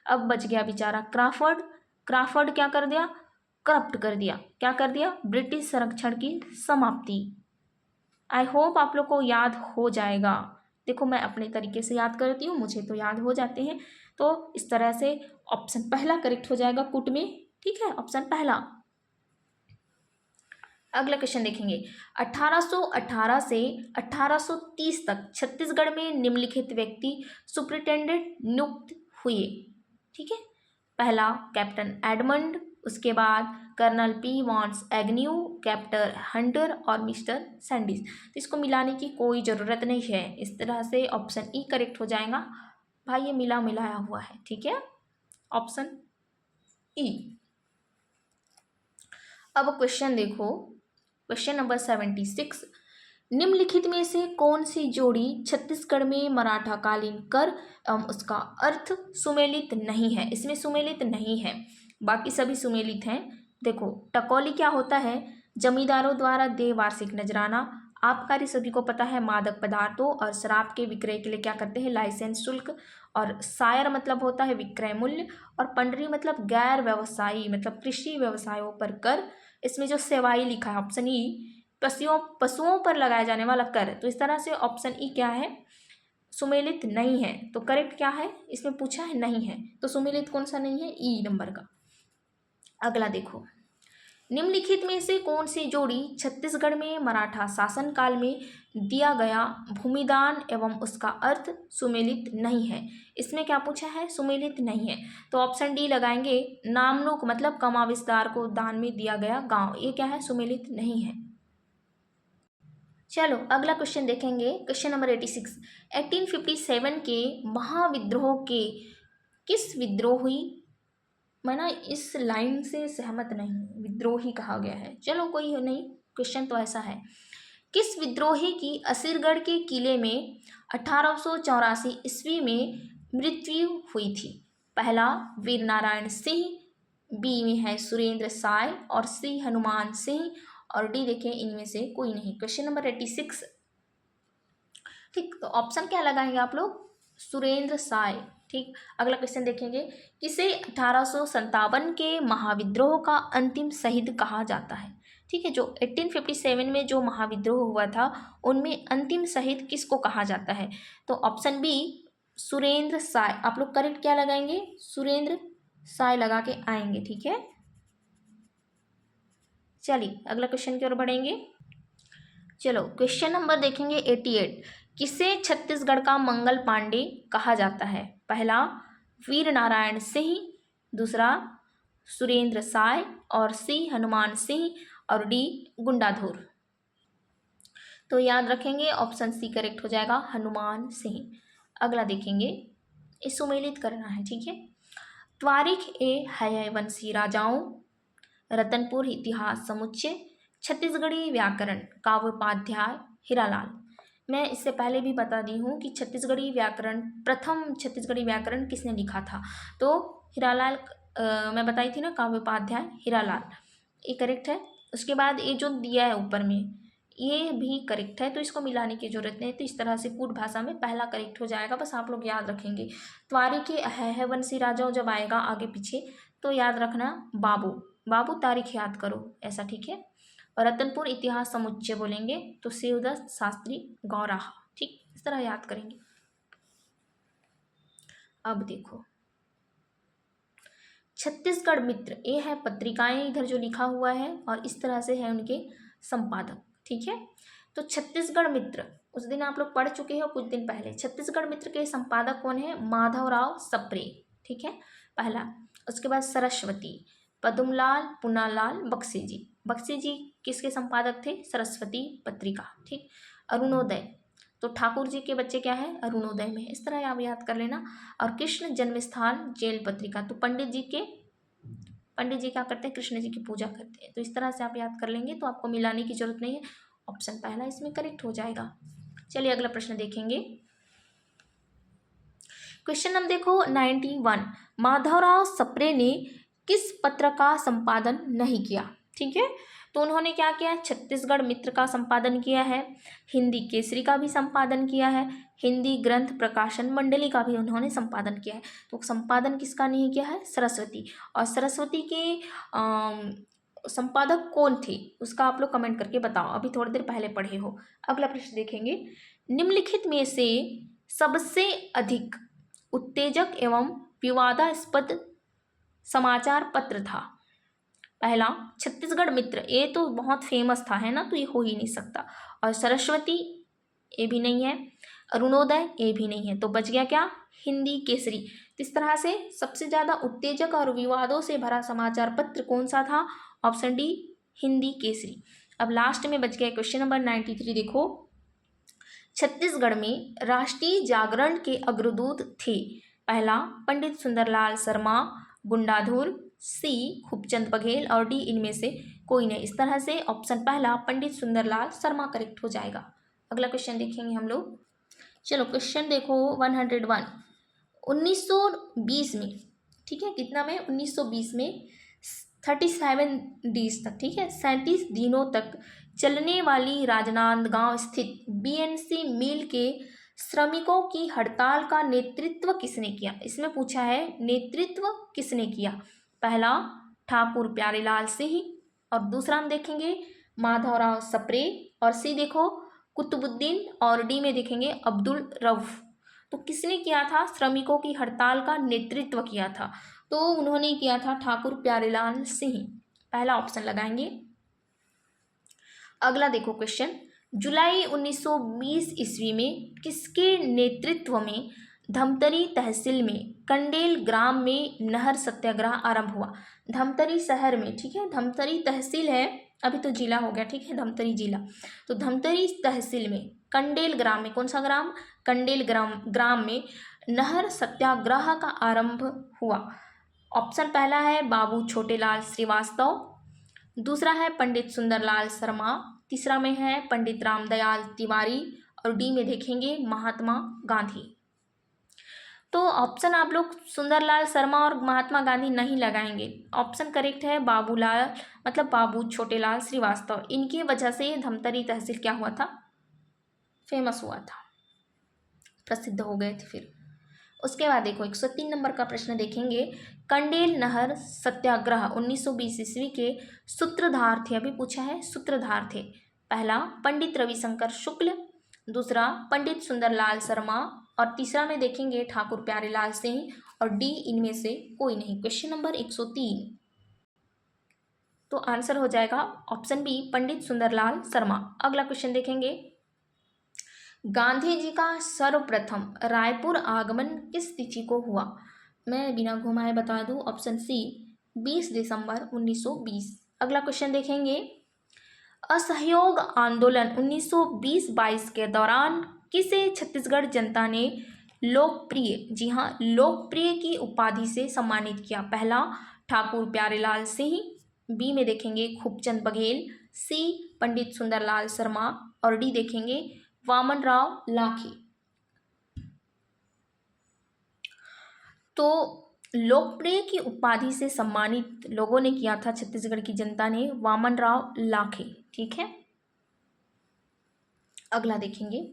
अब बच गया बेचारा क्राफर्ड। क्राफर्ड क्या कर दिया, करप्ट कर दिया। क्या कर दिया, ब्रिटिश संरक्षण की समाप्ति। आई होप आप लोग को याद हो जाएगा। देखो मैं अपने तरीके से याद करती हूँ, मुझे तो याद हो जाते हैं। तो इस तरह से ऑप्शन पहला करेक्ट हो जाएगा कुट में, ठीक है, ऑप्शन पहला। अगला क्वेश्चन देखेंगे। 1818 से 1830 तक छत्तीसगढ़ में निम्नलिखित व्यक्ति सुप्रिंटेंडेंट नियुक्त हुए, ठीक है। पहला कैप्टन एडमंड, उसके बाद colonel P Vans Agnew, captain Hunter और मिस्टर सैंडिस। तो इसको मिलाने की कोई ज़रूरत नहीं है, इस तरह से ऑप्शन ई करेक्ट हो जाएगा। भाई ये मिला मिलाया हुआ है, ठीक है, ऑप्शन ई। अब क्वेश्चन देखो, क्वेश्चन नंबर 76। निम्नलिखित में से कौन सी जोड़ी छत्तीसगढ़ में मराठा कालीन कर एवं उसका अर्थ सुमेलित नहीं है। इसमें सुमेलित नहीं है, बाकी सभी सुमेलित हैं। देखो टकोली क्या होता है, जमींदारों द्वारा देय वार्षिक नजराना। आबकारी सभी को पता है, मादक पदार्थों और शराब के विक्रय के लिए क्या करते हैं, लाइसेंस शुल्क। और सायर मतलब होता है विक्रय मूल्य, और पंडरी मतलब गैर व्यवसायी मतलब कृषि व्यवसायों पर कर। इसमें जो सेवाई लिखा है ऑप्शन ई, पशुओं पर लगाया जाने वाला कर। तो इस तरह से ऑप्शन ई क्या है, सुमेलित नहीं है। तो करेक्ट क्या है, इसमें पूछा है नहीं है, तो सुमेलित कौन सा नहीं है, ई नंबर का। अगला देखो, निम्नलिखित में से कौन सी जोड़ी छत्तीसगढ़ में मराठा शासन काल में दिया गया भूमिदान एवं उसका अर्थ सुमेलित नहीं है। इसमें क्या पूछा है, सुमेलित नहीं है। तो ऑप्शन डी लगाएंगे, नामनुक मतलब कमा विस्तार को दान में दिया गया गांव। ये क्या है, सुमेलित नहीं है। चलो अगला क्वेश्चन देखेंगे, क्वेश्चन नंबर 86। 1857 के महाविद्रोह के किस विद्रोही, मैं ना इस लाइन से सहमत नहीं हूँ, विद्रोही कहा गया है, चलो कोई नहीं, क्वेश्चन तो ऐसा है। किस विद्रोही की असीरगढ़ के किले में 1884 ईस्वी में मृत्यु हुई थी। पहला वीर नारायण सिंह, बी में है सुरेंद्र साय और सी हनुमान सिंह, और डी देखें इनमें से कोई नहीं। क्वेश्चन नंबर 86, ठीक, तो ऑप्शन क्या लगाएंगे आप लोग, सुरेंद्र साय, ठीक। अगला क्वेश्चन देखेंगे, किसे 1857 के महाविद्रोह का अंतिम शहीद कहा जाता है। ठीक है, जो 1857 में जो महाविद्रोह हुआ था उनमें अंतिम शहीद किसको कहा जाता है। तो ऑप्शन बी सुरेंद्र साय, आप लोग करेक्ट क्या लगाएंगे, सुरेंद्र साय लगा के आएंगे, ठीक है। चलिए अगला क्वेश्चन की ओर बढ़ेंगे। चलो क्वेश्चन नंबर देखेंगे 88। किसे छत्तीसगढ़ का मंगल पांडे कहा जाता है। पहला वीर नारायण सिंह, दूसरा सुरेंद्र साय और सी हनुमान सिंह और डी गुंडाधुर। तो याद रखेंगे ऑप्शन सी करेक्ट हो जाएगा, हनुमान सिंह। अगला देखेंगे, इस सुमेलित करना है, ठीक है। त्वारिख ए हयवंशी राजाओं, रतनपुर इतिहास समुच्चय, छत्तीसगढ़ी व्याकरण काव्योपाध्याय हीरालाल। मैं इससे पहले भी बता दी हूँ कि छत्तीसगढ़ी व्याकरण, प्रथम छत्तीसगढ़ी व्याकरण किसने लिखा था, तो हीरालाल। मैं बताई थी ना, काव्योपाध्याय हीरालाल, ये करेक्ट है। उसके बाद ये जो दिया है ऊपर में ये भी करेक्ट है, तो इसको मिलाने की जरूरत नहीं। तो इस तरह से कूट भाषा में पहला करेक्ट हो जाएगा, बस आप लोग याद रखेंगे। त्वारिख हयवंशी राजाओं जब आएगा आगे पीछे तो याद रखना बाबू, बाबू तारीख याद करो ऐसा, ठीक है। और रतनपुर इतिहास समुच्चय बोलेंगे तो शिवदत्त शास्त्री गौराहा, ठीक, इस तरह याद करेंगे। अब देखो छत्तीसगढ़ मित्र, ये है पत्रिकाएं इधर जो लिखा हुआ है और इस तरह से है उनके संपादक, ठीक है। तो छत्तीसगढ़ मित्र उस दिन आप लोग पढ़ चुके हो कुछ दिन पहले। छत्तीसगढ़ मित्र के संपादक कौन है, माधवराव सप्रे, ठीक है, पहला। उसके बाद सरस्वती, पद्मलाल पुनालाल बक्सी जी। बक्सी जी किसके संपादक थे, सरस्वती पत्रिका, ठीक। अरुणोदय, तो ठाकुर जी के बच्चे क्या है, अरुणोदय में, इस तरह आप याद कर लेना। और कृष्ण जन्मस्थान जेल पत्रिका, तो पंडित जी क्या करते हैं, कृष्ण जी की पूजा करते हैं, तो इस तरह से आप याद कर लेंगे, तो आपको मिलाने की जरूरत नहीं है, ऑप्शन पहला इसमें करेक्ट हो जाएगा। चलिए अगला प्रश्न देखेंगे। क्वेश्चन नंबर देखो 91। माधवराव सप्रे ने किस पत्र का संपादन नहीं किया, ठीक है। तो उन्होंने क्या किया, छत्तीसगढ़ मित्र का संपादन किया है, हिंदी केसरी का भी संपादन किया है, हिंदी ग्रंथ प्रकाशन मंडली का भी उन्होंने संपादन किया है। तो संपादन किसका नहीं किया है, सरस्वती। और सरस्वती के संपादक कौन थे उसका आप लोग कमेंट करके बताओ, अभी थोड़ी देर पहले पढ़े हो। अगला प्रश्न देखेंगे, निम्नलिखित में से सबसे अधिक उत्तेजक एवं विवादास्पद समाचार पत्र था। पहला छत्तीसगढ़ मित्र, ये तो बहुत फेमस था, है ना, तो ये हो ही नहीं सकता। और सरस्वती, ये भी नहीं है। अरुणोदय, ये भी नहीं है। तो बच गया क्या, हिंदी केसरी। तो इस तरह से सबसे ज़्यादा उत्तेजक और विवादों से भरा समाचार पत्र कौन सा था, ऑप्शन डी, हिंदी केसरी। अब लास्ट में बच गया क्वेश्चन नंबर 93। देखो, छत्तीसगढ़ में राष्ट्रीय जागरण के अग्रदूत थे। पहला पंडित सुंदरलाल शर्मा, गुंडाधुर, सी खूबचंद बघेल और डी इनमें से कोई नहीं। इस तरह से ऑप्शन पहला पंडित सुंदरलाल शर्मा करेक्ट हो जाएगा। अगला क्वेश्चन देखेंगे हम लोग। चलो क्वेश्चन देखो 101, 1920 में, ठीक है, कितना में, 1920 में 37 डेज तक, ठीक है, 37 दिनों तक चलने वाली राजनांदगांव स्थित बीएनसी मिल के श्रमिकों की हड़ताल का नेतृत्व किसने किया। इसमें पूछा है नेतृत्व किसने किया। पहला ठाकुर प्यारेलाल सिंह, और दूसरा हम देखेंगे माधवराव सप्रे, और सी देखो कुतुबुद्दीन, और डी में देखेंगे अब्दुल रऊफ। तो किसने किया था, श्रमिकों की हड़ताल का नेतृत्व किया था, तो उन्होंने किया था ठाकुर प्यारेलाल सिंह। पहला ऑप्शन लगाएंगे। अगला देखो क्वेश्चन, जुलाई 1920 ईस्वी में किसके नेतृत्व में धमतरी तहसील में कंडेल ग्राम में नहर सत्याग्रह आरंभ हुआ। धमतरी शहर में, ठीक है, धमतरी तहसील है, अभी तो जिला हो गया, ठीक है, धमतरी जिला। तो धमतरी तहसील में कंडेल ग्राम में, कौन सा ग्राम, कंडेल ग्राम में नहर सत्याग्रह का आरंभ हुआ। ऑप्शन पहला है बाबू छोटेलाल श्रीवास्तव, दूसरा है पंडित सुंदरलाल शर्मा, तीसरा में है पंडित रामदयाल तिवारी, और डी में देखेंगे महात्मा गांधी। तो ऑप्शन आप लोग सुंदरलाल शर्मा और महात्मा गांधी नहीं लगाएंगे। ऑप्शन करेक्ट है बाबूलाल, मतलब बाबू छोटेलाल श्रीवास्तव। इनकी वजह से धमतरी तहसील क्या हुआ था, फेमस हुआ था, प्रसिद्ध हो गए थे फिर। उसके बाद देखो 103 नंबर का प्रश्न देखेंगे, कंडेल नहर सत्याग्रह 1920 ईस्वी के सूत्रधार थे। अभी पूछा है सूत्रधार थे। पहला पंडित रविशंकर शुक्ल, दूसरा पंडित सुंदरलाल शर्मा, और तीसरा में देखेंगे ठाकुर प्यारेलाल सिंह, और डी इनमें से कोई नहीं। क्वेश्चन नंबर 103, तो आंसर हो जाएगा ऑप्शन बी पंडित सुंदरलाल शर्मा। अगला क्वेश्चन देखेंगे, गांधी जी का सर्वप्रथम रायपुर आगमन किस तिथि को हुआ। मैं बिना घुमाए बता दूं, ऑप्शन सी 20 दिसंबर 1920। अगला क्वेश्चन देखेंगे, असहयोग आंदोलन 1920-22 के दौरान किसे छत्तीसगढ़ जनता ने लोकप्रिय, जी हाँ, लोकप्रिय की उपाधि से सम्मानित किया। पहला ठाकुर प्यारेलाल सिंह, बी में देखेंगे खूबचंद बघेल, सी पंडित सुंदरलाल शर्मा, और डी देखेंगे वामनराव लाखे। तो लोकप्रिय की उपाधि से सम्मानित लोगों ने किया था छत्तीसगढ़ की जनता ने, वामनराव लाखे, ठीक है। अगला देखेंगे,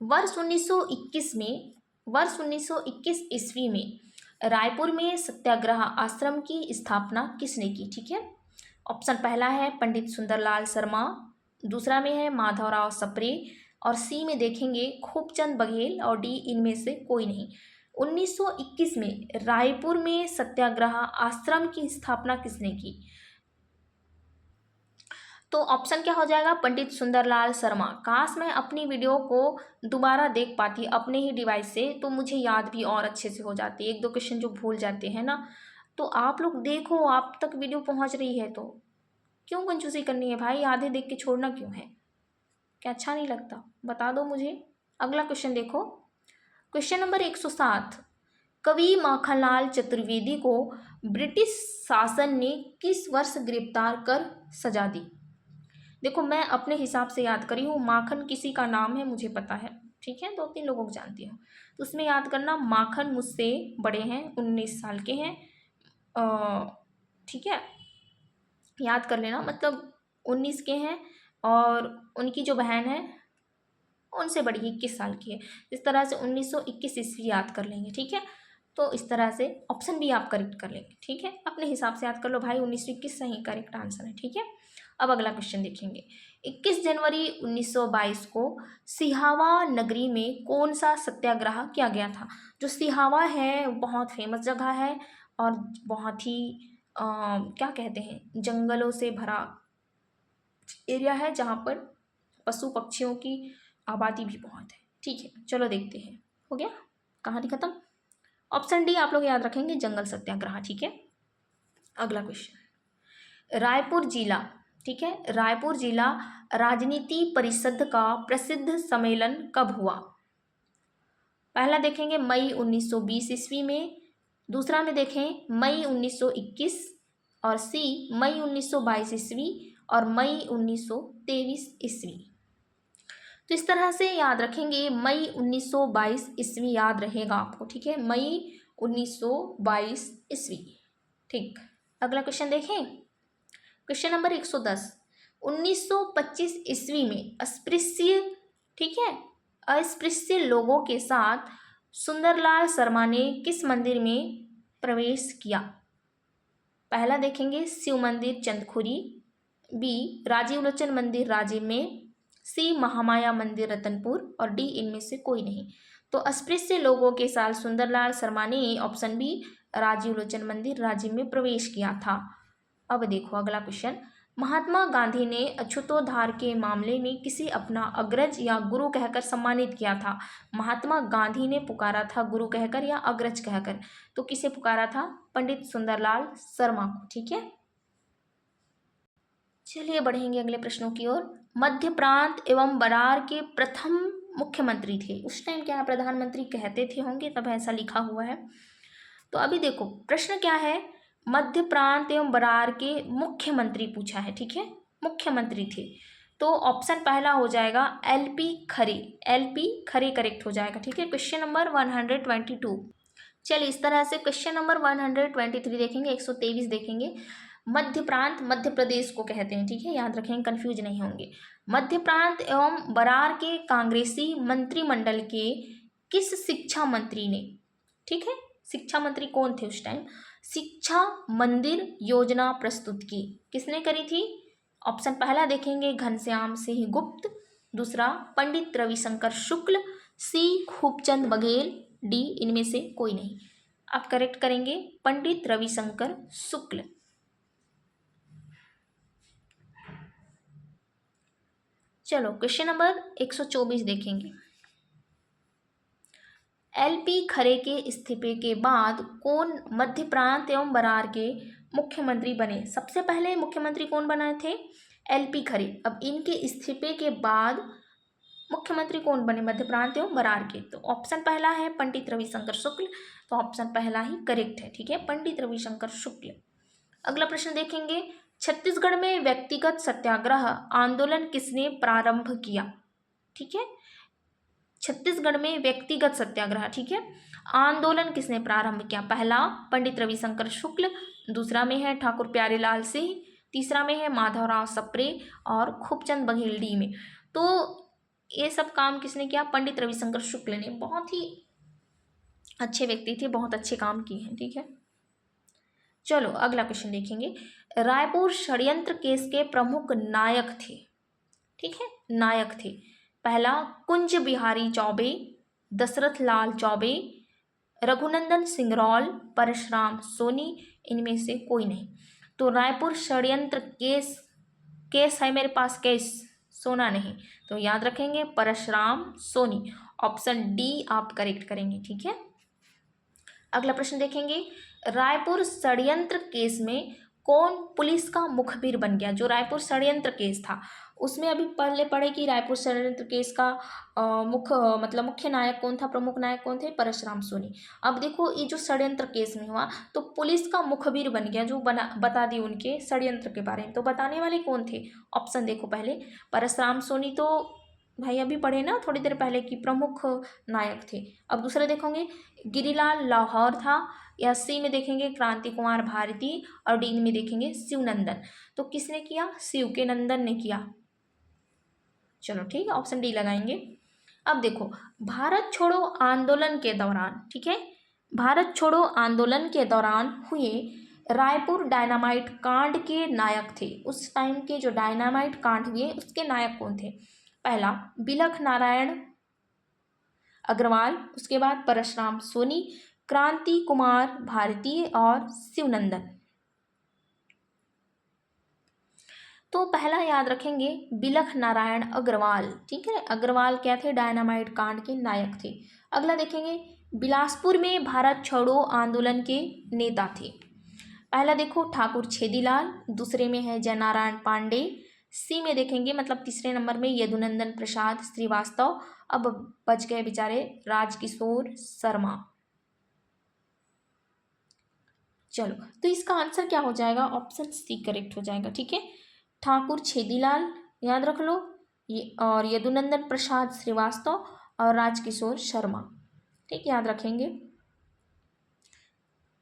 वर्ष 1921 ईस्वी में रायपुर में सत्याग्रह आश्रम की स्थापना किसने की, ठीक है। ऑप्शन पहला है पंडित सुंदरलाल शर्मा, दूसरा में है माधवराव सप्रे, और सी में देखेंगे खूबचंद बघेल, और डी इनमें से कोई नहीं। 1921 में रायपुर में सत्याग्रह आश्रम की स्थापना किसने की, तो ऑप्शन क्या हो जाएगा, पंडित सुंदरलाल शर्मा। काश मैं अपनी वीडियो को दोबारा देख पाती अपने ही डिवाइस से, तो मुझे याद भी और अच्छे से हो जाती, एक दो क्वेश्चन जो भूल जाते हैं ना। तो आप लोग देखो, आप तक वीडियो पहुंच रही है, तो क्यों कंजूसी करनी है भाई, आधे देख के छोड़ना क्यों है, क्या अच्छा नहीं लगता, बता दो मुझे। अगला क्वेश्चन देखो, क्वेश्चन नंबर 107, कवि माखनलाल चतुर्वेदी को ब्रिटिश शासन ने किस वर्ष गिरफ्तार कर सजा दी। देखो मैं अपने हिसाब से याद करी हूँ, माखन किसी का नाम है मुझे पता है, ठीक है, 2-3 लोगों को जानती हूँ, तो उसमें याद करना माखन मुझसे बड़े हैं, 19 साल के हैं, ठीक है, याद कर लेना, मतलब 19 के हैं और उनकी जो बहन है उनसे बड़ी 21 साल की है। इस तरह से 1921 ईस्वी याद कर लेंगे, ठीक है। तो इस तरह से ऑप्शन बी आप करेक्ट कर लेंगे, ठीक है। अपने हिसाब से याद कर लो भाई, 1921 सही करेक्ट आंसर है, ठीक है। अब अगला क्वेश्चन देखेंगे। 21 जनवरी 1922 को सिहावा नगरी में कौन सा सत्याग्रह किया गया था? जो सिहावा है बहुत फेमस जगह है और बहुत ही क्या कहते हैं, जंगलों से भरा एरिया है जहाँ पर पशु पक्षियों की आबादी भी बहुत है, ठीक है। चलो देखते हैं, हो गया कहानी खत्म। ऑप्शन डी आप लोग याद रखेंगे, जंगल सत्याग्रह, ठीक है। अगला क्वेश्चन, रायपुर जिला, ठीक है, रायपुर जिला राजनीति परिषद का प्रसिद्ध सम्मेलन कब हुआ? पहला देखेंगे मई 1920 ईस्वी में, दूसरा में देखें मई 1921 और सी मई 1922 ईस्वी और मई 1923 ईस्वी। तो इस तरह से याद रखेंगे, मई 1922 ईस्वी याद रहेगा आपको, ठीक है, मई 1922 ईस्वी, ठीक। अगला क्वेश्चन देखें, क्वेश्चन नंबर 110, 1925 ईस्वी में अस्पृश्य, ठीक है, अस्पृश्य लोगों के साथ सुंदरलाल शर्मा ने किस मंदिर में प्रवेश किया? पहला देखेंगे शिव मंदिर चंदखुरी, बी राजीव लोचन मंदिर राजीव में, सी महामाया मंदिर रतनपुर और डी इनमें से कोई नहीं। तो अस्पृश्य लोगों के साथ सुंदरलाल शर्मा ने ऑप्शन बी राजीव लोचन मंदिर राजीव में प्रवेश किया था। अब देखो अगला क्वेश्चन, महात्मा गांधी ने अछूतोद्धार के मामले में किसे अपना अग्रज या गुरु कहकर सम्मानित किया था? महात्मा गांधी ने पुकारा था गुरु कहकर या अग्रज कहकर? तो किसे पुकारा था? पंडित सुंदरलाल शर्मा को, ठीक है। चलिए बढ़ेंगे अगले प्रश्नों की ओर। मध्य प्रांत एवं बरार के प्रथम मुख्यमंत्री थे, उस टाइम क्या प्रधानमंत्री कहते थे होंगे, तब ऐसा लिखा हुआ है। तो अभी देखो प्रश्न क्या है, मध्य प्रांत एवं बरार के मुख्यमंत्री पूछा है, ठीक है, मुख्यमंत्री थे। तो ऑप्शन पहला हो जाएगा एलपी खरे, एलपी खरे करेक्ट हो जाएगा, ठीक है। Question number 122। चलिए इस तरह से क्वेश्चन नंबर 123 देखेंगे, 123 देखेंगे। मध्य प्रांत मध्य प्रदेश को कहते हैं, ठीक है, याद रखेंगे, कंफ्यूज नहीं होंगे। मध्य प्रांत एवं बरार के कांग्रेसी मंत्रिमंडल के किस शिक्षा मंत्री ने, ठीक है, शिक्षा मंत्री कौन थे उस टाइम, शिक्षा मंदिर योजना प्रस्तुत की, किसने करी थी? ऑप्शन पहला देखेंगे घनश्याम सिंह गुप्त, दूसरा पंडित रविशंकर शुक्ल, सी खूबचंद बघेल, डी इनमें से कोई नहीं। आप करेक्ट करेंगे पंडित रविशंकर शुक्ल। चलो क्वेश्चन नंबर 124 देखेंगे। एलपी खरे के इस्तीफे के बाद कौन मध्य प्रांत एवं बरार के मुख्यमंत्री बने? सबसे पहले मुख्यमंत्री कौन बनाए थे? एलपी खरे। अब इनके इस्तीफे के बाद मुख्यमंत्री कौन बने मध्य प्रांत एवं बरार के? तो ऑप्शन पहला है पंडित रविशंकर शुक्ल, तो ऑप्शन पहला ही करेक्ट है, ठीक है, पंडित रविशंकर शुक्ल। अगला प्रश्न देखेंगे, छत्तीसगढ़ में व्यक्तिगत सत्याग्रह आंदोलन किसने प्रारंभ किया? ठीक है, छत्तीसगढ़ में व्यक्तिगत सत्याग्रह, ठीक है, आंदोलन किसने प्रारंभ किया? पहला पंडित रविशंकर शुक्ल, दूसरा में है ठाकुर प्यारेलाल सिंह, तीसरा में है माधवराव सप्रे और खूबचंद बघेल डी में। तो ये सब काम किसने किया? पंडित रविशंकर शुक्ल ने। बहुत ही अच्छे व्यक्ति थे, बहुत अच्छे काम किए हैं, ठीक है। चलो अगला क्वेश्चन देखेंगे। रायपुर षड्यंत्र केस के प्रमुख नायक थे, ठीक है, नायक थे। पहला कुंज बिहारी चौबे, दशरथ लाल चौबे, रघुनंदन सिंगरौल, परशुराम सोनी, इनमें से कोई नहीं। तो रायपुर षड्यंत्र केस है मेरे पास, केस सोना नहीं, तो याद रखेंगे परशुराम सोनी। ऑप्शन डी आप करेक्ट करेंगे, ठीक है। अगला प्रश्न देखेंगे, रायपुर षड्यंत्र केस में कौन पुलिस का मुखबिर बन गया? जो रायपुर षड्यंत्र केस था उसमें अभी पहले पढ़े कि रायपुर षड्यंत्र केस का मुख्य नायक कौन था, प्रमुख नायक कौन थे? परशुराम सोनी। अब देखो ये जो षड्यंत्र केस में हुआ तो पुलिस का मुखबिर बन गया, जो बता दी उनके षड्यंत्र के बारे में। तो बताने वाले कौन थे? ऑप्शन देखो, पहले परशुराम सोनी, तो भाई अभी पढ़े ना थोड़ी देर पहले कि प्रमुख नायक थे। अब दूसरा देखोगे गिरिलाल लाहौर था, या सी में देखेंगे क्रांति कुमार भारती और डी में देखेंगे शिवनंदन। तो किसने किया? शिव के नंदन ने किया। चलो ठीक है, ऑप्शन डी लगाएंगे। अब देखो, भारत छोड़ो आंदोलन के दौरान, ठीक है, भारत छोड़ो आंदोलन के दौरान हुए रायपुर डायनामाइट कांड के नायक थे। उस टाइम के जो डायनामाइट कांड हुए उसके नायक कौन थे? पहला बिलख नारायण अग्रवाल, उसके बाद परशुराम सोनी, क्रांति कुमार भारती और शिवनंदन। तो पहला याद रखेंगे बिलख नारायण अग्रवाल, ठीक है, अग्रवाल क्या थे? डायनामाइट कांड के नायक थे। अगला देखेंगे बिलासपुर में भारत छोड़ो आंदोलन के नेता थे। पहला देखो ठाकुर छेदीलाल, दूसरे में है जयनारायण पांडे, सी में देखेंगे मतलब तीसरे नंबर में यदुनंदन प्रसाद श्रीवास्तव, अब बच गए बेचारे राजकिशोर शर्मा। चलो तो इसका आंसर क्या हो जाएगा? ऑप्शन सी करेक्ट हो जाएगा, ठीक है, ठाकुर छेदीलाल याद रख लो, ये और यदुनंदन प्रसाद श्रीवास्तव और राजकिशोर शर्मा, ठीक, याद रखेंगे।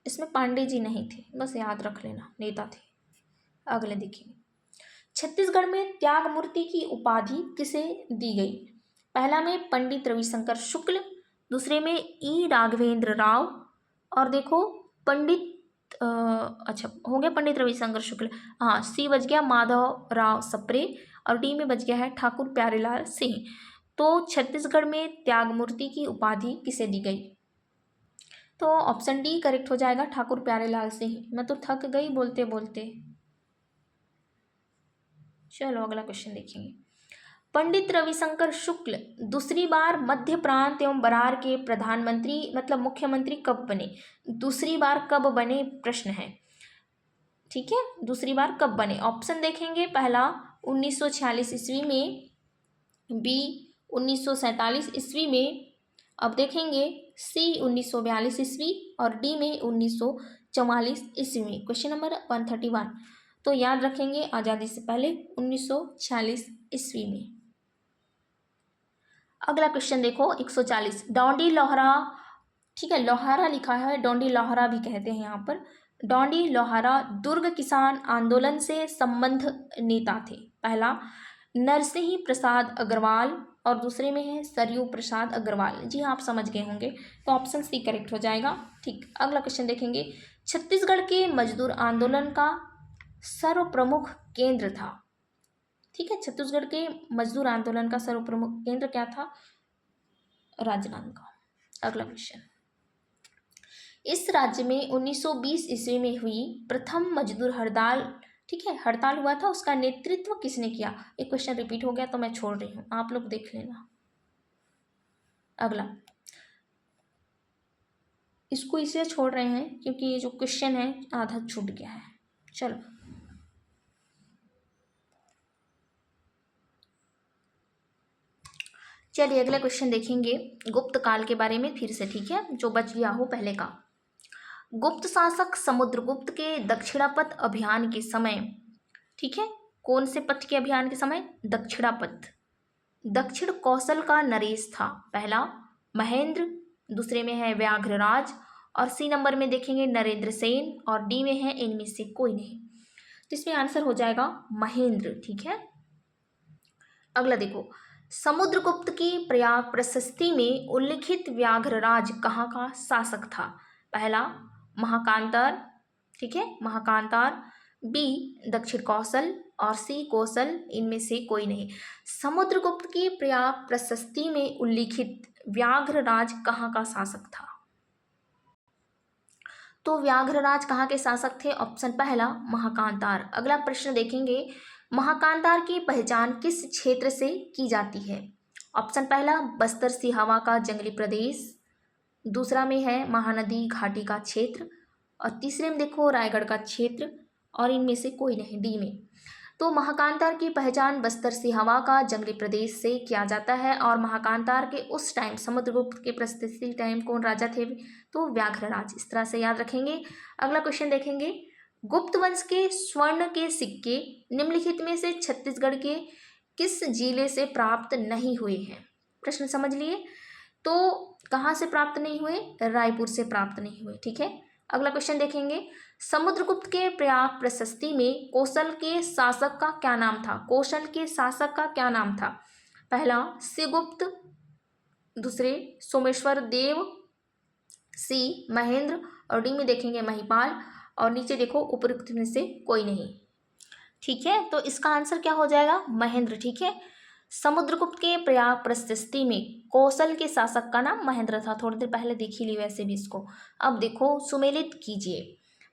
इसमें पांडे जी नहीं थे, बस याद रख लेना, नेता थे। अगले देखिए, छत्तीसगढ़ में त्याग मूर्ति की उपाधि किसे दी गई? पहला में पंडित रविशंकर शुक्ल, दूसरे में ई राघवेंद्र राव, और देखो पंडित अच्छा हो गया पंडित रविशंकर शुक्ल, हाँ, सी बच गया माधव राव सप्रे, और डी में बच गया है ठाकुर प्यारेलाल सिंह। तो छत्तीसगढ़ में त्याग मूर्ति की उपाधि किसे दी गई? तो ऑप्शन डी करेक्ट हो जाएगा, ठाकुर प्यारेलाल सिंह। मैं तो थक गई बोलते बोलते। चलो अगला क्वेश्चन देखेंगे। पंडित रविशंकर शुक्ल दूसरी बार मध्य प्रांत एवं बरार के प्रधानमंत्री मतलब मुख्यमंत्री कब बने? दूसरी बार कब बने प्रश्न है, ठीक है, दूसरी बार कब बने? ऑप्शन देखेंगे, पहला 1946 ईस्वी में, बी 1947 ईस्वी में, अब देखेंगे सी 1942 ईस्वी और डी में 1944 ईस्वी में। क्वेश्चन नंबर 131, तो याद रखेंगे आज़ादी से पहले 1946 ईस्वी में। अगला क्वेश्चन देखो 140, डोंडी लोहरा, ठीक है, लोहारा लिखा है, डोंडी लोहरा भी कहते हैं यहाँ पर। डोंडी लोहारा दुर्ग किसान आंदोलन से संबंध नेता थे। पहला नरसिंह प्रसाद अग्रवाल और दूसरे में है सरयू प्रसाद अग्रवाल। जी हाँ, आप समझ गए होंगे, तो ऑप्शन सी करेक्ट हो जाएगा। ठीक, अगला क्वेश्चन देखेंगे, छत्तीसगढ़ के मजदूर आंदोलन का सर्व प्रमुख केंद्र था, ठीक है, छत्तीसगढ़ के मजदूर आंदोलन का सर्व प्रमुख केंद्र क्या था? राजनांदगांव। अगला क्वेश्चन, इस राज्य में 1920 ईस्वी में हुई प्रथम मजदूर हड़ताल, ठीक है, हड़ताल हुआ था, उसका नेतृत्व किसने किया? एक क्वेश्चन रिपीट हो गया तो मैं छोड़ रही हूँ, आप लोग देख लेना। अगला, इसको इसलिए छोड़ रहे हैं क्योंकि ये जो क्वेश्चन है आधा छूट गया है। चलो चलिए अगला क्वेश्चन देखेंगे गुप्त काल के बारे में फिर से, ठीक है, जो बच गया हो पहले का। गुप्त शासक समुद्रगुप्त के दक्षिणापथ अभियान के समय, ठीक है, कौन से पथ के अभियान के समय? दक्षिणापथ। दक्षिण कौशल का नरेश था। पहला महेंद्र, दूसरे में है व्याघ्रराज, और सी नंबर में देखेंगे नरेंद्र सेन, और डी में है इनमें से कोई नहीं। तो इसमें आंसर हो जाएगा महेंद्र, ठीक है। अगला देखो, समुद्रगुप्त की प्रयाग प्रशस्ति में उल्लिखित व्याघ्रराज कहाँ का शासक था? पहला महाकांतार, ठीक है, महाकांतार, बी दक्षिण कौशल और सी कौशल, इनमें से कोई नहीं। समुद्रगुप्त की प्रयाग प्रशस्ति में उल्लिखित व्याघ्रराज कहाँ का शासक था? तो व्याघ्रराज कहाँ के शासक थे? ऑप्शन पहला महाकांतार। अगला प्रश्न देखेंगे, महाकांतार की पहचान किस क्षेत्र से की जाती है? ऑप्शन पहला बस्तर सिहावा का जंगली प्रदेश, दूसरा में है महानदी घाटी का क्षेत्र, और तीसरे में देखो रायगढ़ का क्षेत्र, और इनमें से कोई नहीं, डी में। तो महाकांतार की पहचान बस्तर सिहावा का जंगली प्रदेश से किया जाता है, और महाकांतार के उस टाइम समुद्रगुप्त के प्रशस्ति टाइम कौन राजा थे? तो व्याघ्रराज। इस तरह से याद रखेंगे। अगला क्वेश्चन देखेंगे, गुप्त वंश के स्वर्ण के सिक्के निम्नलिखित में से छत्तीसगढ़ के किस जिले से प्राप्त नहीं हुए हैं? प्रश्न समझ लिए। तो कहाँ से प्राप्त नहीं हुए? रायपुर से प्राप्त नहीं हुए, ठीक है। अगला क्वेश्चन देखेंगे, समुद्रगुप्त के प्रयाग प्रशस्ति में कौशल के शासक का क्या नाम था? कौशल के शासक का क्या नाम था? पहला शिवगुप्त, दूसरे सोमेश्वर देव, सी महेंद्र और डी में देखेंगे महिपाल और नीचे देखो उपरोक्त में से कोई नहीं। ठीक है, तो इसका आंसर क्या हो जाएगा? महेंद्र। ठीक है, समुद्रगुप्त के प्रयाग प्रशस्ति में कौशल के शासक का नाम महेंद्र था। थोड़ी देर पहले देख ही ली वैसे भी इसको। अब देखो सुमेलित कीजिए।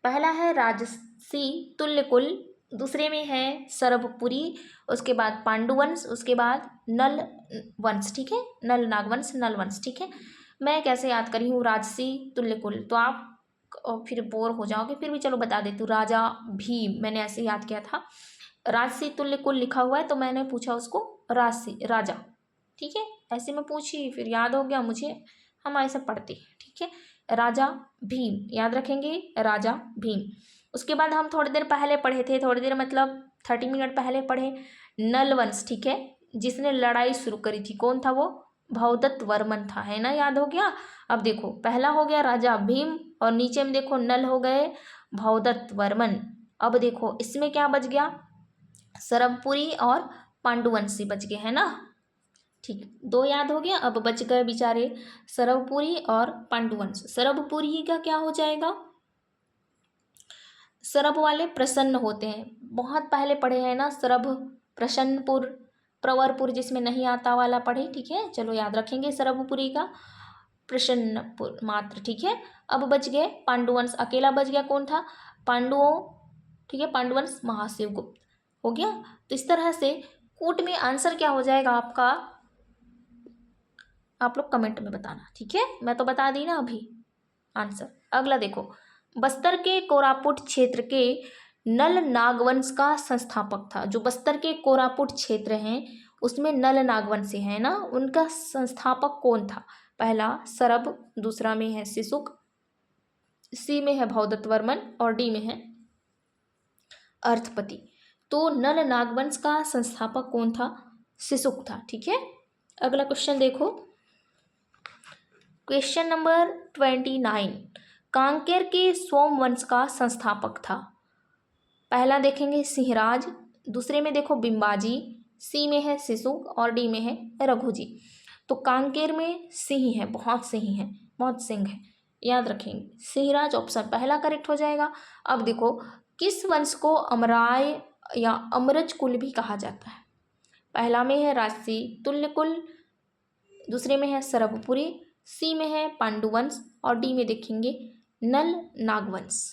पहला है राजसी तुल्यकुल, दूसरे में है सरभपुरी, उसके बाद पांडुवंश, उसके बाद नल वंश। ठीक है, नल नागवंश, नल वंश। ठीक है, मैं कैसे याद करी हूँ राजसी तुल्यकुल, तो आप फिर बोर हो जाओगे, फिर भी चलो बता देती हूँ। राजा भीम, मैंने ऐसे याद किया था। राजसी तुल्यकुल लिखा हुआ है तो मैंने पूछा उसको राजसी, राजा। ठीक है, ऐसे में पूछी फिर याद हो गया मुझे, हम ऐसे पढ़ते। ठीक है, राजा भीम याद रखेंगे, राजा भीम। उसके बाद हम थोड़ी देर पहले पढ़े थे, थोड़ी देर मतलब 30 मिनट पहले पढ़े, नलवंश। ठीक है, जिसने लड़ाई शुरू करी थी, कौन था वो? भवदत्त वर्मन था, है ना, याद हो गया। अब देखो पहला हो गया राजा भीम और नीचे में देखो नल हो गए भवदत्त वर्मन। अब देखो इसमें क्या बच गया? सरभपुरी और पांडुवंशी बच गए, है ना। ठीक, दो याद हो गया, अब बच गए बेचारे सरभपुरी और पांडुवंश। सरभपुरी का क्या हो जाएगा? सरभ वाले प्रसन्न होते हैं, बहुत पहले पढ़े हैं ना, सरभ, प्रसन्नपुर, प्रवरपुर जिसमें नहीं आता वाला पढ़े। ठीक है, चलो याद रखेंगे सरभपुरी का प्रसन्नपुर मात्र। ठीक है, अब बच गए पांडुवंश, अकेला बच गया, कौन था? पांडुओं। ठीक है, पांडुवंश महाशिवगुप्त हो गया। तो इस तरह से कूट में आंसर क्या हो जाएगा आपका, आप लोग कमेंट में बताना। ठीक है, मैं तो बता दी ना अभी आंसर। अगला देखो, बस्तर के कोरापुट क्षेत्र के नल नागवंश का संस्थापक था। जो बस्तर के कोरापुट क्षेत्र हैं उसमें नल नागवंशी है ना, उनका संस्थापक कौन था? पहला सरभ, दूसरा में है शिशुक, सी में है भवदत्त वर्मन और डी में है अर्थपति। तो नल नागवंश का संस्थापक कौन था? शिशुक था। ठीक है, अगला क्वेश्चन देखो, क्वेश्चन नंबर 29, कांकेर के सोमवंश का संस्थापक था। पहला देखेंगे सिंहराज, दूसरे में देखो बिंबाजी, सी में है शिशुक और डी में है रघुजी। तो कांकेर में सिंह है, बहुत सिंह है, बहुत सिंह है, याद रखेंगे। सिंहराज ऑप्शन पहला करेक्ट हो जाएगा। अब देखो किस वंश को अमराय या अमरज कुल भी कहा जाता है? पहला में है राजसी तुल्यकुल, दूसरे में है सरभपुरी, सी में है पांडुवंश और डी में देखेंगे नल नागवंश।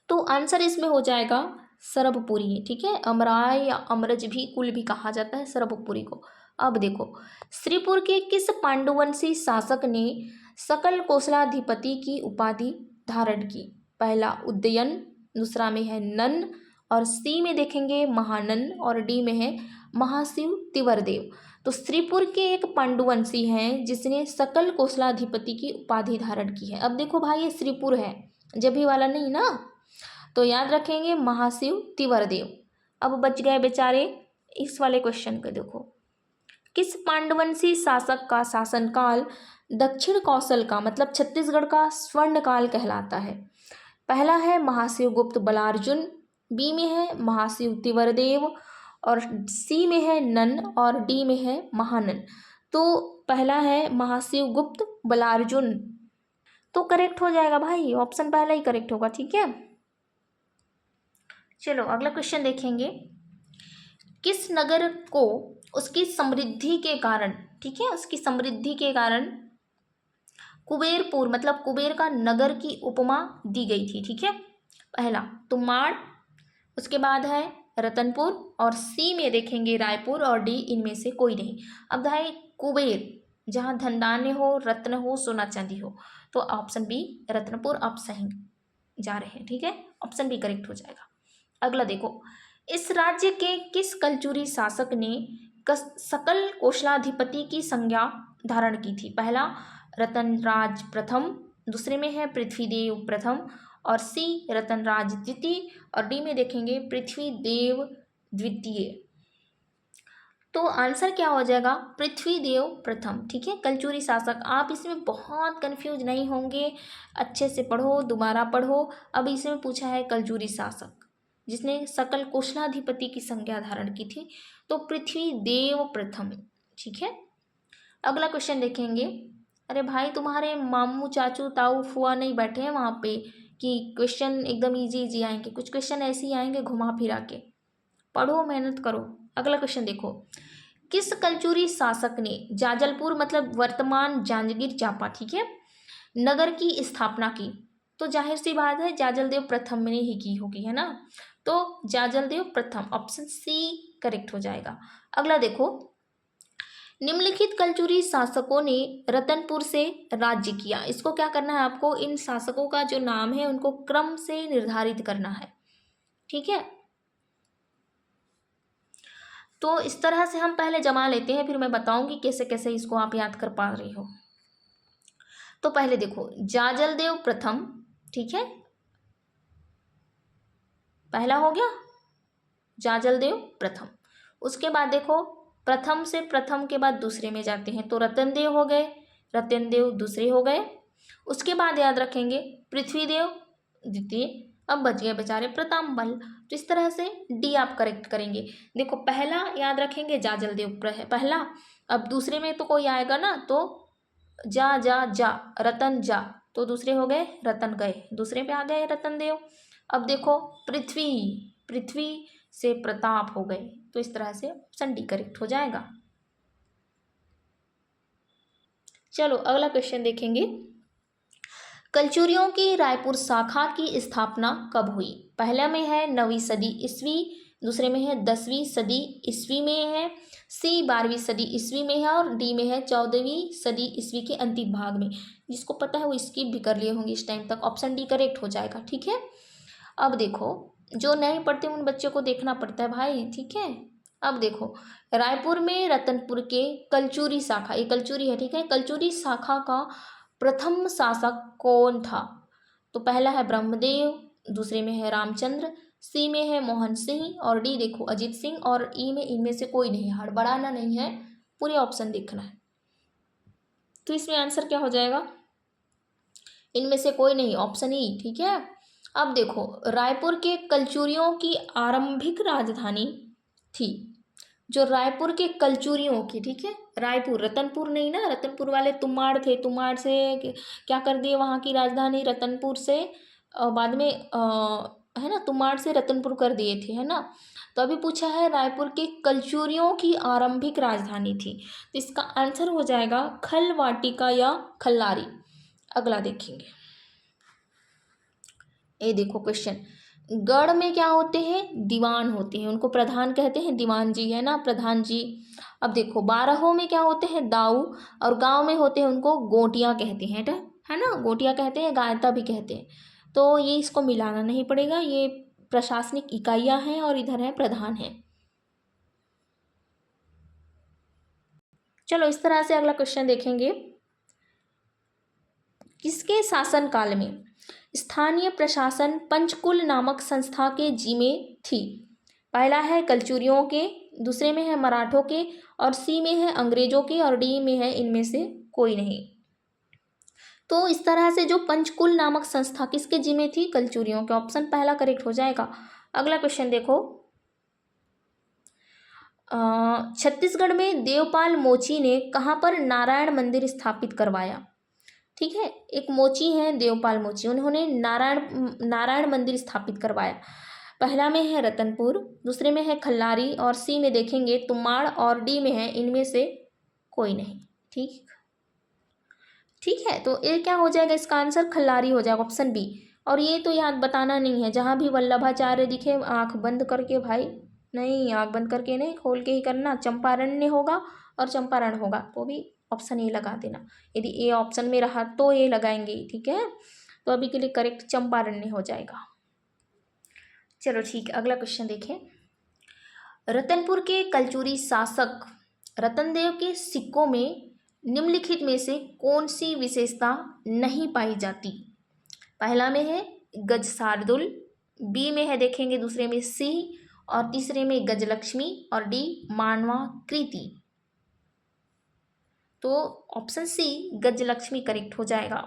तो आंसर इसमें हो जाएगा सरभपुरी। ठीक है, अमराय या अमरज भी कुल भी कहा जाता है सरभपुरी को। अब देखो श्रीपुर के किस पांडुवंशी शासक ने सकल कोसलाधिपति की उपाधि धारण की? पहला उदयन, दूसरा में है नन और सी में देखेंगे महानन और डी में है महाशिव तिवरदेव। तो श्रीपुर के एक पांडुवंशी हैं जिसने सकल कोसलाधिपति की उपाधि धारण की है। अब देखो भाई ये श्रीपुर है, जभी वाला नहीं ना, तो याद रखेंगे महाशिव तिवरदेव। अब बच गए बेचारे इस वाले क्वेश्चन को देखो, किस पांडुवंशी शासक का शासनकाल दक्षिण कौशल का मतलब छत्तीसगढ़ का स्वर्ण काल कहलाता है? पहला है महाशिवगुप्त बलार्जुन, बी में है महाशिव तिवरदेव और सी में है नन और डी में है महानन। तो पहला है महाशिवगुप्त बलार्जुन, तो करेक्ट हो जाएगा भाई, ऑप्शन पहला ही करेक्ट होगा। ठीक है, चलो अगला क्वेश्चन देखेंगे, किस नगर को उसकी समृद्धि के कारण, ठीक है, उसकी समृद्धि के कारण कुबेरपुर मतलब कुबेर का नगर की उपमा दी गई थी? ठीक है, पहला तुमाड़, उसके बाद है रतनपुर और सी में देखेंगे रायपुर और डी इनमें से कोई नहीं। अब भाई कुबेर जहाँ धनदान्य हो, रत्न हो, सोना चांदी हो, तो ऑप्शन बी रत्नपुर आप सही जा रहे हैं। ठीक है, ऑप्शन बी करेक्ट हो जाएगा। अगला देखो, इस राज्य के किस कलचुरी शासक ने सकल कोशलाधिपति की संज्ञा धारण की थी? पहला रतनराज प्रथम, दूसरे में है पृथ्वीदेव प्रथम और सी रतनराज द्वितीय और डी में देखेंगे पृथ्वीदेव द्वितीय। तो आंसर क्या हो जाएगा, पृथ्वीदेव प्रथम। ठीक है, कलचुरी शासक। आप इसमें बहुत कंफ्यूज नहीं होंगे, अच्छे से पढ़ो, दोबारा पढ़ो। अब इसमें पूछा है कलचुरी शासक जिसने सकल कोशलाधिपति की संज्ञा धारण की थी, तो पृथ्वीदेव प्रथम। ठीक है, अगला क्वेश्चन देखेंगे। अरे भाई, तुम्हारे मामू चाचू ताऊ फुआ नहीं बैठे हैं वहाँ पे कि क्वेश्चन एकदम इजी इजी आएंगे, कुछ क्वेश्चन ऐसे ही आएंगे घुमा फिरा के। पढ़ो, मेहनत करो। अगला क्वेश्चन देखो, किस कलचुरी शासक ने जाजलपुर मतलब वर्तमान जांजगीर चांपा, ठीक है, नगर की स्थापना की? तो जाहिर सी बात है जाजलदेव प्रथम ने ही की होगी, है ना। तो जाजलदेव प्रथम, ऑप्शन सी करेक्ट हो जाएगा। अगला देखो, निम्नलिखित कलचुरी शासकों ने रतनपुर से राज्य किया। इसको क्या करना है आपको, इन शासकों का जो नाम है उनको क्रम से निर्धारित करना है। ठीक है, तो इस तरह से हम पहले जमा लेते हैं, फिर मैं बताऊंगी कैसे कैसे इसको आप याद कर पा रही हो। तो पहले देखो, जाजलदेव प्रथम, ठीक है, पहला हो गया जाजलदेव प्रथम। उसके बाद देखो, प्रथम से प्रथम के बाद दूसरे में जाते हैं, तो रतनदेव हो गए, रतनदेव दूसरे हो गए। उसके बाद याद रखेंगे पृथ्वीदेव द्वितीय। अब बच गए बेचारे प्रतापबल। तो इस तरह से डी आप करेक्ट करेंगे। देखो, पहला याद रखेंगे जाजलदेव पहला, अब दूसरे में तो कोई आएगा ना, तो जा जा जा, रतन जा, तो दूसरे हो गए रतन गए, दूसरे पे आ गए रतनदेव। अब देखो, पृथ्वी, पृथ्वी से प्रताप हो गए, तो इस तरह से ऑप्शन डी करेक्ट हो जाएगा। चलो अगला क्वेश्चन देखेंगे, कलचुरियों की रायपुर शाखा की स्थापना कब हुई? पहला में है 9वीं सदी ईस्वी, दूसरे में है 10वीं सदी ईस्वी में है, सी 12वीं सदी ईस्वी में है, और डी में है 14वीं सदी ईस्वी के अंतिम भाग में। जिसको पता है वो स्किप भी कर लिए होंगे इस टाइम तक, ऑप्शन डी करेक्ट हो जाएगा। ठीक है, अब देखो, जो नहीं पढ़ते उन बच्चों को देखना पड़ता है भाई। ठीक है, अब देखो, रायपुर में रतनपुर के कलचुरी शाखा, ये कलचुरी है, ठीक है, कलचुरी शाखा का प्रथम शासक कौन था? तो पहला है ब्रह्मदेव, दूसरे में है रामचंद्र, सी में है मोहन सिंह, और डी देखो अजीत सिंह, और ई में इनमें से कोई नहीं है, हड़बड़ाना नहीं है, पूरे ऑप्शन देखना है। तो इसमें आंसर क्या हो जाएगा, इनमें से कोई नहीं, ऑप्शन ई। ठीक है, अब देखो, रायपुर के कलचुरियों की आरंभिक राजधानी थी, जो रायपुर के कलचुरियों की, ठीक है, रायपुर, रतनपुर नहीं ना, रतनपुर वाले तुमाड़ थे, तुमाड़ से क्या कर दिए वहाँ की राजधानी, रतनपुर से बाद में है ना, तुमाड़ से रतनपुर कर दिए थे, है ना। तो अभी पूछा है रायपुर के कलचुरियों की आरंभिक राजधानी थी, तो इसका आंसर हो जाएगा खलवाटिका या खल्लारी। अगला देखेंगे, ये देखो क्वेश्चन, गढ़ में क्या होते हैं, दीवान होते हैं, उनको प्रधान कहते हैं, दीवान जी, है ना, प्रधान जी। अब देखो, बारहों में क्या होते हैं, दाऊ, और गांव में होते हैं उनको गोटियां कहते हैं, है ना, गोटियां कहते हैं, गायता भी कहते हैं। तो ये इसको मिलाना नहीं पड़ेगा, ये प्रशासनिक इकाइयां हैं, और इधर है प्रधान है। चलो इस तरह से अगला क्वेश्चन देखेंगे, किसके शासन काल में स्थानीय प्रशासन पंचकुल नामक संस्था के जिम्मे थी? पहला है कलचुरियों के, दूसरे में है मराठों के, और सी में है अंग्रेजों के, और डी में है इनमें से कोई नहीं। तो इस तरह से जो पंचकुल नामक संस्था किसके जिम्मे थी, कलचुरियों के, ऑप्शन पहला करेक्ट हो जाएगा। अगला क्वेश्चन देखो, छत्तीसगढ़ में देवपाल मोची ने कहाँ पर नारायण मंदिर स्थापित करवाया? ठीक है, एक मोची हैं देवपाल मोची, उन्होंने नारायण मंदिर स्थापित करवाया। पहला में है रतनपुर, दूसरे में है खल्लारी, और सी में देखेंगे तुमाड़, और डी में है इनमें से कोई नहीं। ठीक है, तो ये क्या हो जाएगा, इसका आंसर खल्लारी हो जाएगा, ऑप्शन बी। और ये तो याद बताना नहीं है, जहाँ भी वल्लभाचार्य दिखे आंख बंद करके, भाई नहीं, आंख बंद करके नहीं, खोल के ही करना। चंपारण्य होगा और चंपारण होगा, तो भी ऑप्शन ए लगा देना। यदि ए ऑप्शन में रहा तो ए लगाएंगे, ठीक है। तो अभी के लिए करेक्ट चंपारण्य हो जाएगा। चलो ठीक है, अगला क्वेश्चन देखें, रतनपुर के कलचुरी शासक रतनदेव के सिक्कों में निम्नलिखित में से कौन सी विशेषता नहीं पाई जाती? पहला में है गज शार्दुल, बी में है देखेंगे दूसरे में सी, और तीसरे में गजलक्ष्मी और डी मानवा कृति। तो ऑप्शन सी गजलक्ष्मी करेक्ट हो जाएगा।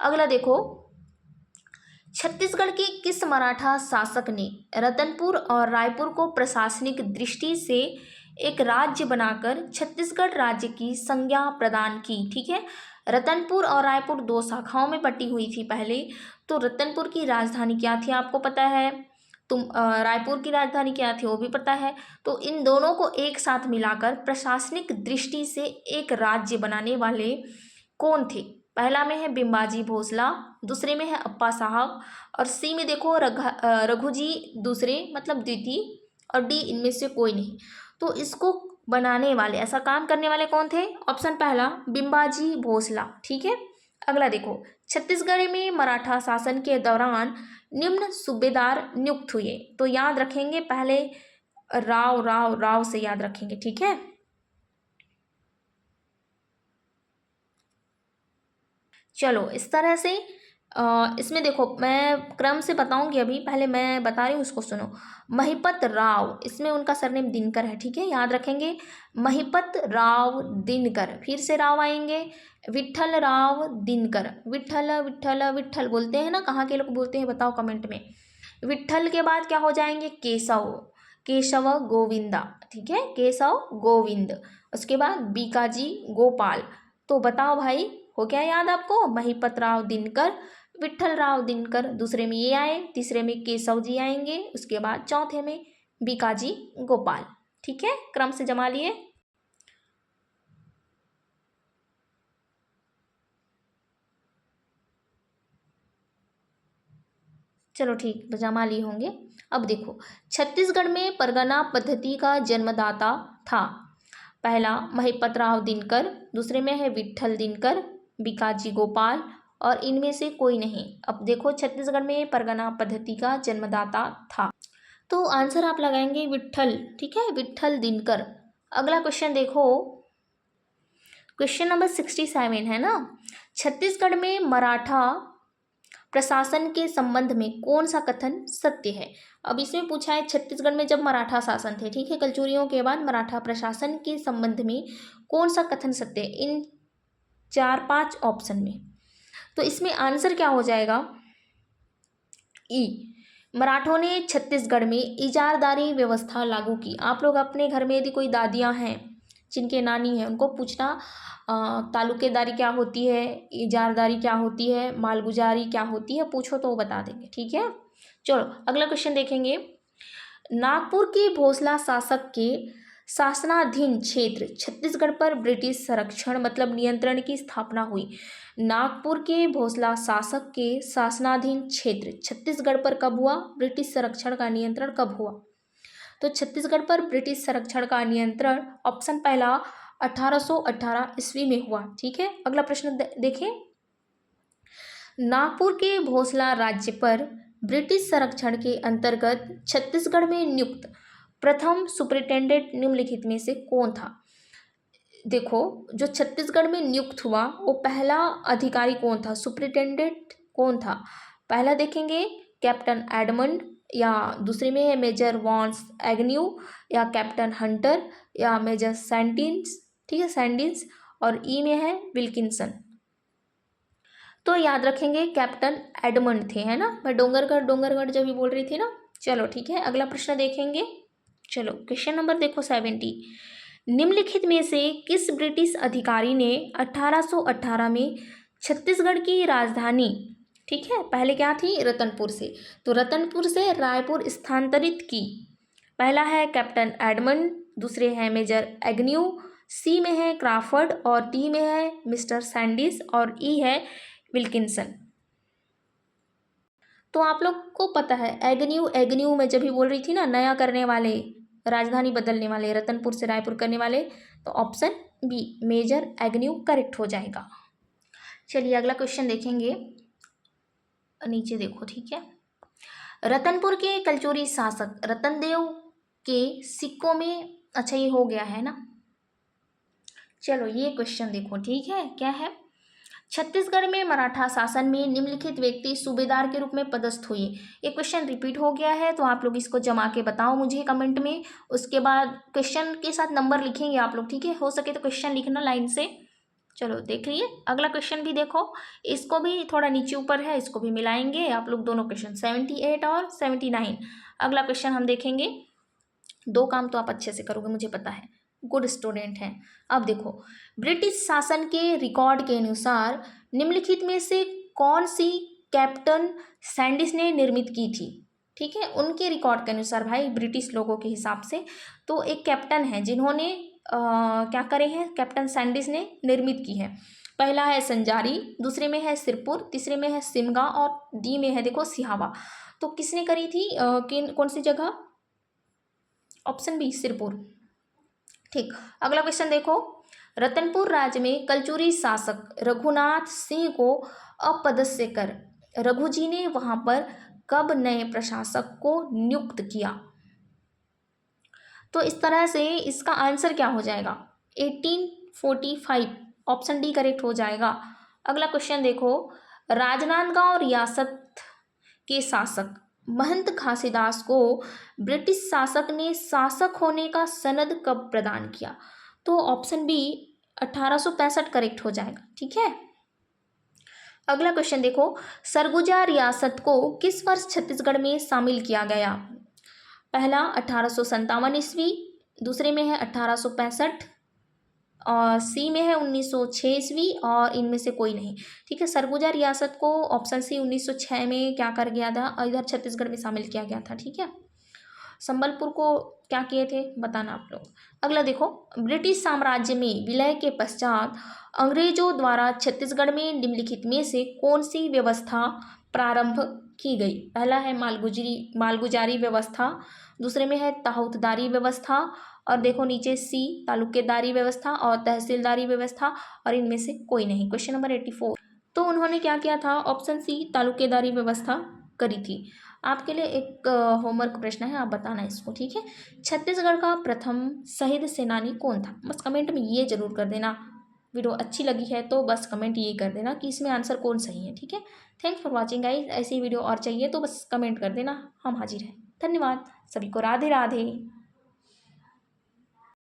अगला देखो, छत्तीसगढ़ के किस मराठा शासक ने रतनपुर और रायपुर को प्रशासनिक दृष्टि से एक राज्य बनाकर छत्तीसगढ़ राज्य की संज्ञा प्रदान की? ठीक है, रतनपुर और रायपुर दो शाखाओं में बटी हुई थी पहले। तो रतनपुर की राजधानी क्या थी आपको पता है, रायपुर की राजधानी क्या थी वो भी पता है। तो इन दोनों को एक साथ मिलाकर प्रशासनिक दृष्टि से एक राज्य बनाने वाले कौन थे? पहला में है बिम्बाजी भोसला, दूसरे में है अप्पा साहब, और सी में देखो रघुजी दूसरे मतलब द्वितीय, और डी इनमें से कोई नहीं। तो इसको बनाने वाले, ऐसा काम करने वाले कौन थे? ऑप्शन पहला बिम्बाजी भोसला। ठीक है, अगला देखो, छत्तीसगढ़ में मराठा शासन के दौरान निम्न सूबेदार नियुक्त हुए। तो याद रखेंगे पहले राव राव राव से याद रखेंगे। ठीक है, चलो इस तरह से इसमें देखो मैं क्रम से बताऊंगी, अभी पहले मैं बता रही हूँ उसको सुनो। महिपत राव, इसमें उनका सरनेम दिनकर है। ठीक है, याद रखेंगे महिपत राव दिनकर। फिर से राव आएंगे, विट्ठल राव दिनकर। विट्ठल विट्ठल विट्ठल बोलते हैं ना, कहाँ के लोग बोलते हैं बताओ कमेंट में। विट्ठल के बाद क्या हो जाएंगे? केशव, केशव गोविंदा। ठीक है, केशव गोविंद। उसके बाद बीकाजी गोपाल। तो बताओ भाई हो क्या याद आपको? महिपत राव दिनकर, विट्ठल राव दिनकर, दूसरे में ये आए, तीसरे में केशव जी आएंगे, उसके बाद चौथे में बीकाजी गोपाल। ठीक है, क्रम से जमा लिए। चलो ठीक, जमा लिए होंगे। अब देखो, छत्तीसगढ़ में परगना पद्धति का जन्मदाता था। पहला महिपत राव दिनकर, दूसरे में है विट्ठल दिनकर, बीकाजी गोपाल, और इनमें से कोई नहीं। अब देखो, छत्तीसगढ़ में परगना पद्धति का जन्मदाता था, तो आंसर आप लगाएंगे विट्ठल। ठीक है, विट्ठल दिनकर। अगला क्वेश्चन देखो, क्वेश्चन नंबर 67 है ना, छत्तीसगढ़ में मराठा प्रशासन के संबंध में कौन सा कथन सत्य है? अब इसमें पूछा है छत्तीसगढ़ में जब मराठा शासन थे, ठीक है, कलचुरियों के बाद मराठा प्रशासन के संबंध में कौन सा कथन सत्य है इन 4-5 ऑप्शन में? तो इसमें आंसर क्या हो जाएगा? ई, मराठों ने छत्तीसगढ़ में इजारदारी व्यवस्था लागू की। आप लोग अपने घर में यदि कोई दादियाँ हैं जिनके नानी हैं, उनको पूछना तालुकेदारी क्या होती है, इजारदारी क्या होती है, मालगुजारी क्या होती है, पूछो तो वो बता देंगे। ठीक है, चलो अगला क्वेश्चन देखेंगे। नागपुर के भोसला शासक के शासनाधीन क्षेत्र छत्तीसगढ़ पर ब्रिटिश संरक्षण मतलब नियंत्रण की स्थापना हुई। नागपुर के भोसला शासक के शासनाधीन क्षेत्र छत्तीसगढ़ पर कब हुआ? ब्रिटिश संरक्षण का नियंत्रण कब हुआ? तो छत्तीसगढ़ पर ब्रिटिश संरक्षण का नियंत्रण ऑप्शन पहला 1818 ईस्वी में हुआ। ठीक है, अगला प्रश्न देखें। नागपुर के भोसला राज्य पर ब्रिटिश संरक्षण के अंतर्गत छत्तीसगढ़ में नियुक्त प्रथम सुपरिटेंडेंट निम्नलिखित में से कौन था? देखो, जो छत्तीसगढ़ में नियुक्त हुआ वो पहला अधिकारी कौन था, सुपरिटेंडेंट कौन था? पहला देखेंगे कैप्टन एडमंड, या दूसरे में है मेजर वॉन्स एग्न्यू, या कैप्टन हंटर, या मेजर सैंडिन्स। ठीक है, सैंडिन्स, और ई में है विल्किंसन। तो याद रखेंगे कैप्टन एडमंड थे, है ना, मैं डोंगरगढ़ जब भी बोल रही थी ना। चलो ठीक है, अगला प्रश्न देखेंगे। चलो क्वेश्चन नंबर देखो 70। निम्नलिखित में से किस ब्रिटिश अधिकारी ने 1818 में छत्तीसगढ़ की राजधानी, ठीक है, पहले क्या थी रतनपुर से, तो रतनपुर से रायपुर स्थानांतरित की? पहला है कैप्टन एडमंड, दूसरे हैं मेजर एग्न्यू, सी में है क्राफर्ड, और डी में है मिस्टर सैंडिस, और ई है विल्किंसन। तो आप लोग को पता है एग्न्यू मैं जब भी बोल रही थी ना, नया करने वाले, राजधानी बदलने वाले, रतनपुर से रायपुर करने वाले, तो option B major Agnew correct हो जाएगा। चलिए अगला क्वेश्चन देखेंगे, नीचे देखो। ठीक है, रतनपुर के कलचुरी शासक रतनदेव के सिक्कों में, अच्छा ये हो गया है ना। चलो ये क्वेश्चन देखो, ठीक है, क्या है? छत्तीसगढ़ में मराठा शासन में निम्नलिखित व्यक्ति सूबेदार के रूप में पदस्थ हुए। ये क्वेश्चन रिपीट हो गया है, तो आप लोग इसको जमा के बताओ मुझे कमेंट में। उसके बाद क्वेश्चन के साथ नंबर लिखेंगे आप लोग, ठीक है। हो सके तो क्वेश्चन लिखना लाइन से। चलो देख लिए अगला क्वेश्चन भी देखो, इसको भी थोड़ा नीचे ऊपर है, इसको भी मिलाएंगे आप लोग दोनों क्वेश्चन 78 और 79। अगला क्वेश्चन हम देखेंगे। दो काम तो आप अच्छे से करोगे मुझे पता है, गुड स्टूडेंट हैं। अब देखो, ब्रिटिश शासन के रिकॉर्ड के अनुसार निम्नलिखित में से कौन सी कैप्टन सैंडिस ने निर्मित की थी, ठीक है। उनके रिकॉर्ड के अनुसार भाई, ब्रिटिश लोगों के हिसाब से तो एक कैप्टन है जिन्होंने क्या करे हैं, कैप्टन सैंडिस ने निर्मित की है। पहला है संजारी, दूसरे में है सिरपुर, तीसरे में है सिमगा और डी में है देखो सिहावा। तो किसने करी थी, कौन सी जगह, ऑप्शन बी सिरपुर, ठीक। अगला क्वेश्चन देखो, रतनपुर राज्य में कलचुरी शासक रघुनाथ सिंह को अपदस्थ्य कर रघुजी ने वहां पर कब नए प्रशासक को नियुक्त किया। तो इस तरह से इसका आंसर क्या हो जाएगा, 1845, ऑप्शन डी करेक्ट हो जाएगा। अगला क्वेश्चन देखो, राजनांदगांव रियासत के शासक महंत घासीदास को ब्रिटिश शासक ने शासक होने का सनद कब प्रदान किया। तो ऑप्शन बी 1865 करेक्ट हो जाएगा, ठीक है। अगला क्वेश्चन देखो, सरगुजा रियासत को किस वर्ष छत्तीसगढ़ में शामिल किया गया। पहला 1857 ईस्वी, दूसरे में है 1865 और सी में है 1906 ईस्वी और इनमें से कोई नहीं, ठीक है। सरगुजा रियासत को ऑप्शन सी 1906 में क्या कर गया था, इधर छत्तीसगढ़ में शामिल किया गया था, ठीक है। संबलपुर को क्या किए थे बताना आप लोग। अगला देखो, ब्रिटिश साम्राज्य में विलय के पश्चात अंग्रेजों द्वारा छत्तीसगढ़ में निम्नलिखित में से कौन सी व्यवस्था प्रारंभ की गई। पहला है मालगुजारी व्यवस्था, दूसरे में है ताहूतदारी व्यवस्था और देखो नीचे सी तालुकेदारी व्यवस्था और तहसीलदारी व्यवस्था और इनमें से कोई नहीं। क्वेश्चन नंबर 84, तो उन्होंने क्या किया था, ऑप्शन सी तालुकेदारी व्यवस्था करी थी। आपके लिए एक होमवर्क प्रश्न है, आप बताना इसको, ठीक है। छत्तीसगढ़ का प्रथम शहीद सेनानी कौन था, बस कमेंट में ये जरूर कर देना। वीडियो अच्छी लगी है तो बस कमेंट ये कर देना कि इसमें आंसर कौन सही है, ठीक है। थैंक्स फॉर वॉचिंग गाइस, ऐसी वीडियो और चाहिए तो बस कमेंट कर देना, हम हाजिर हैं। धन्यवाद सभी को, राधे राधे।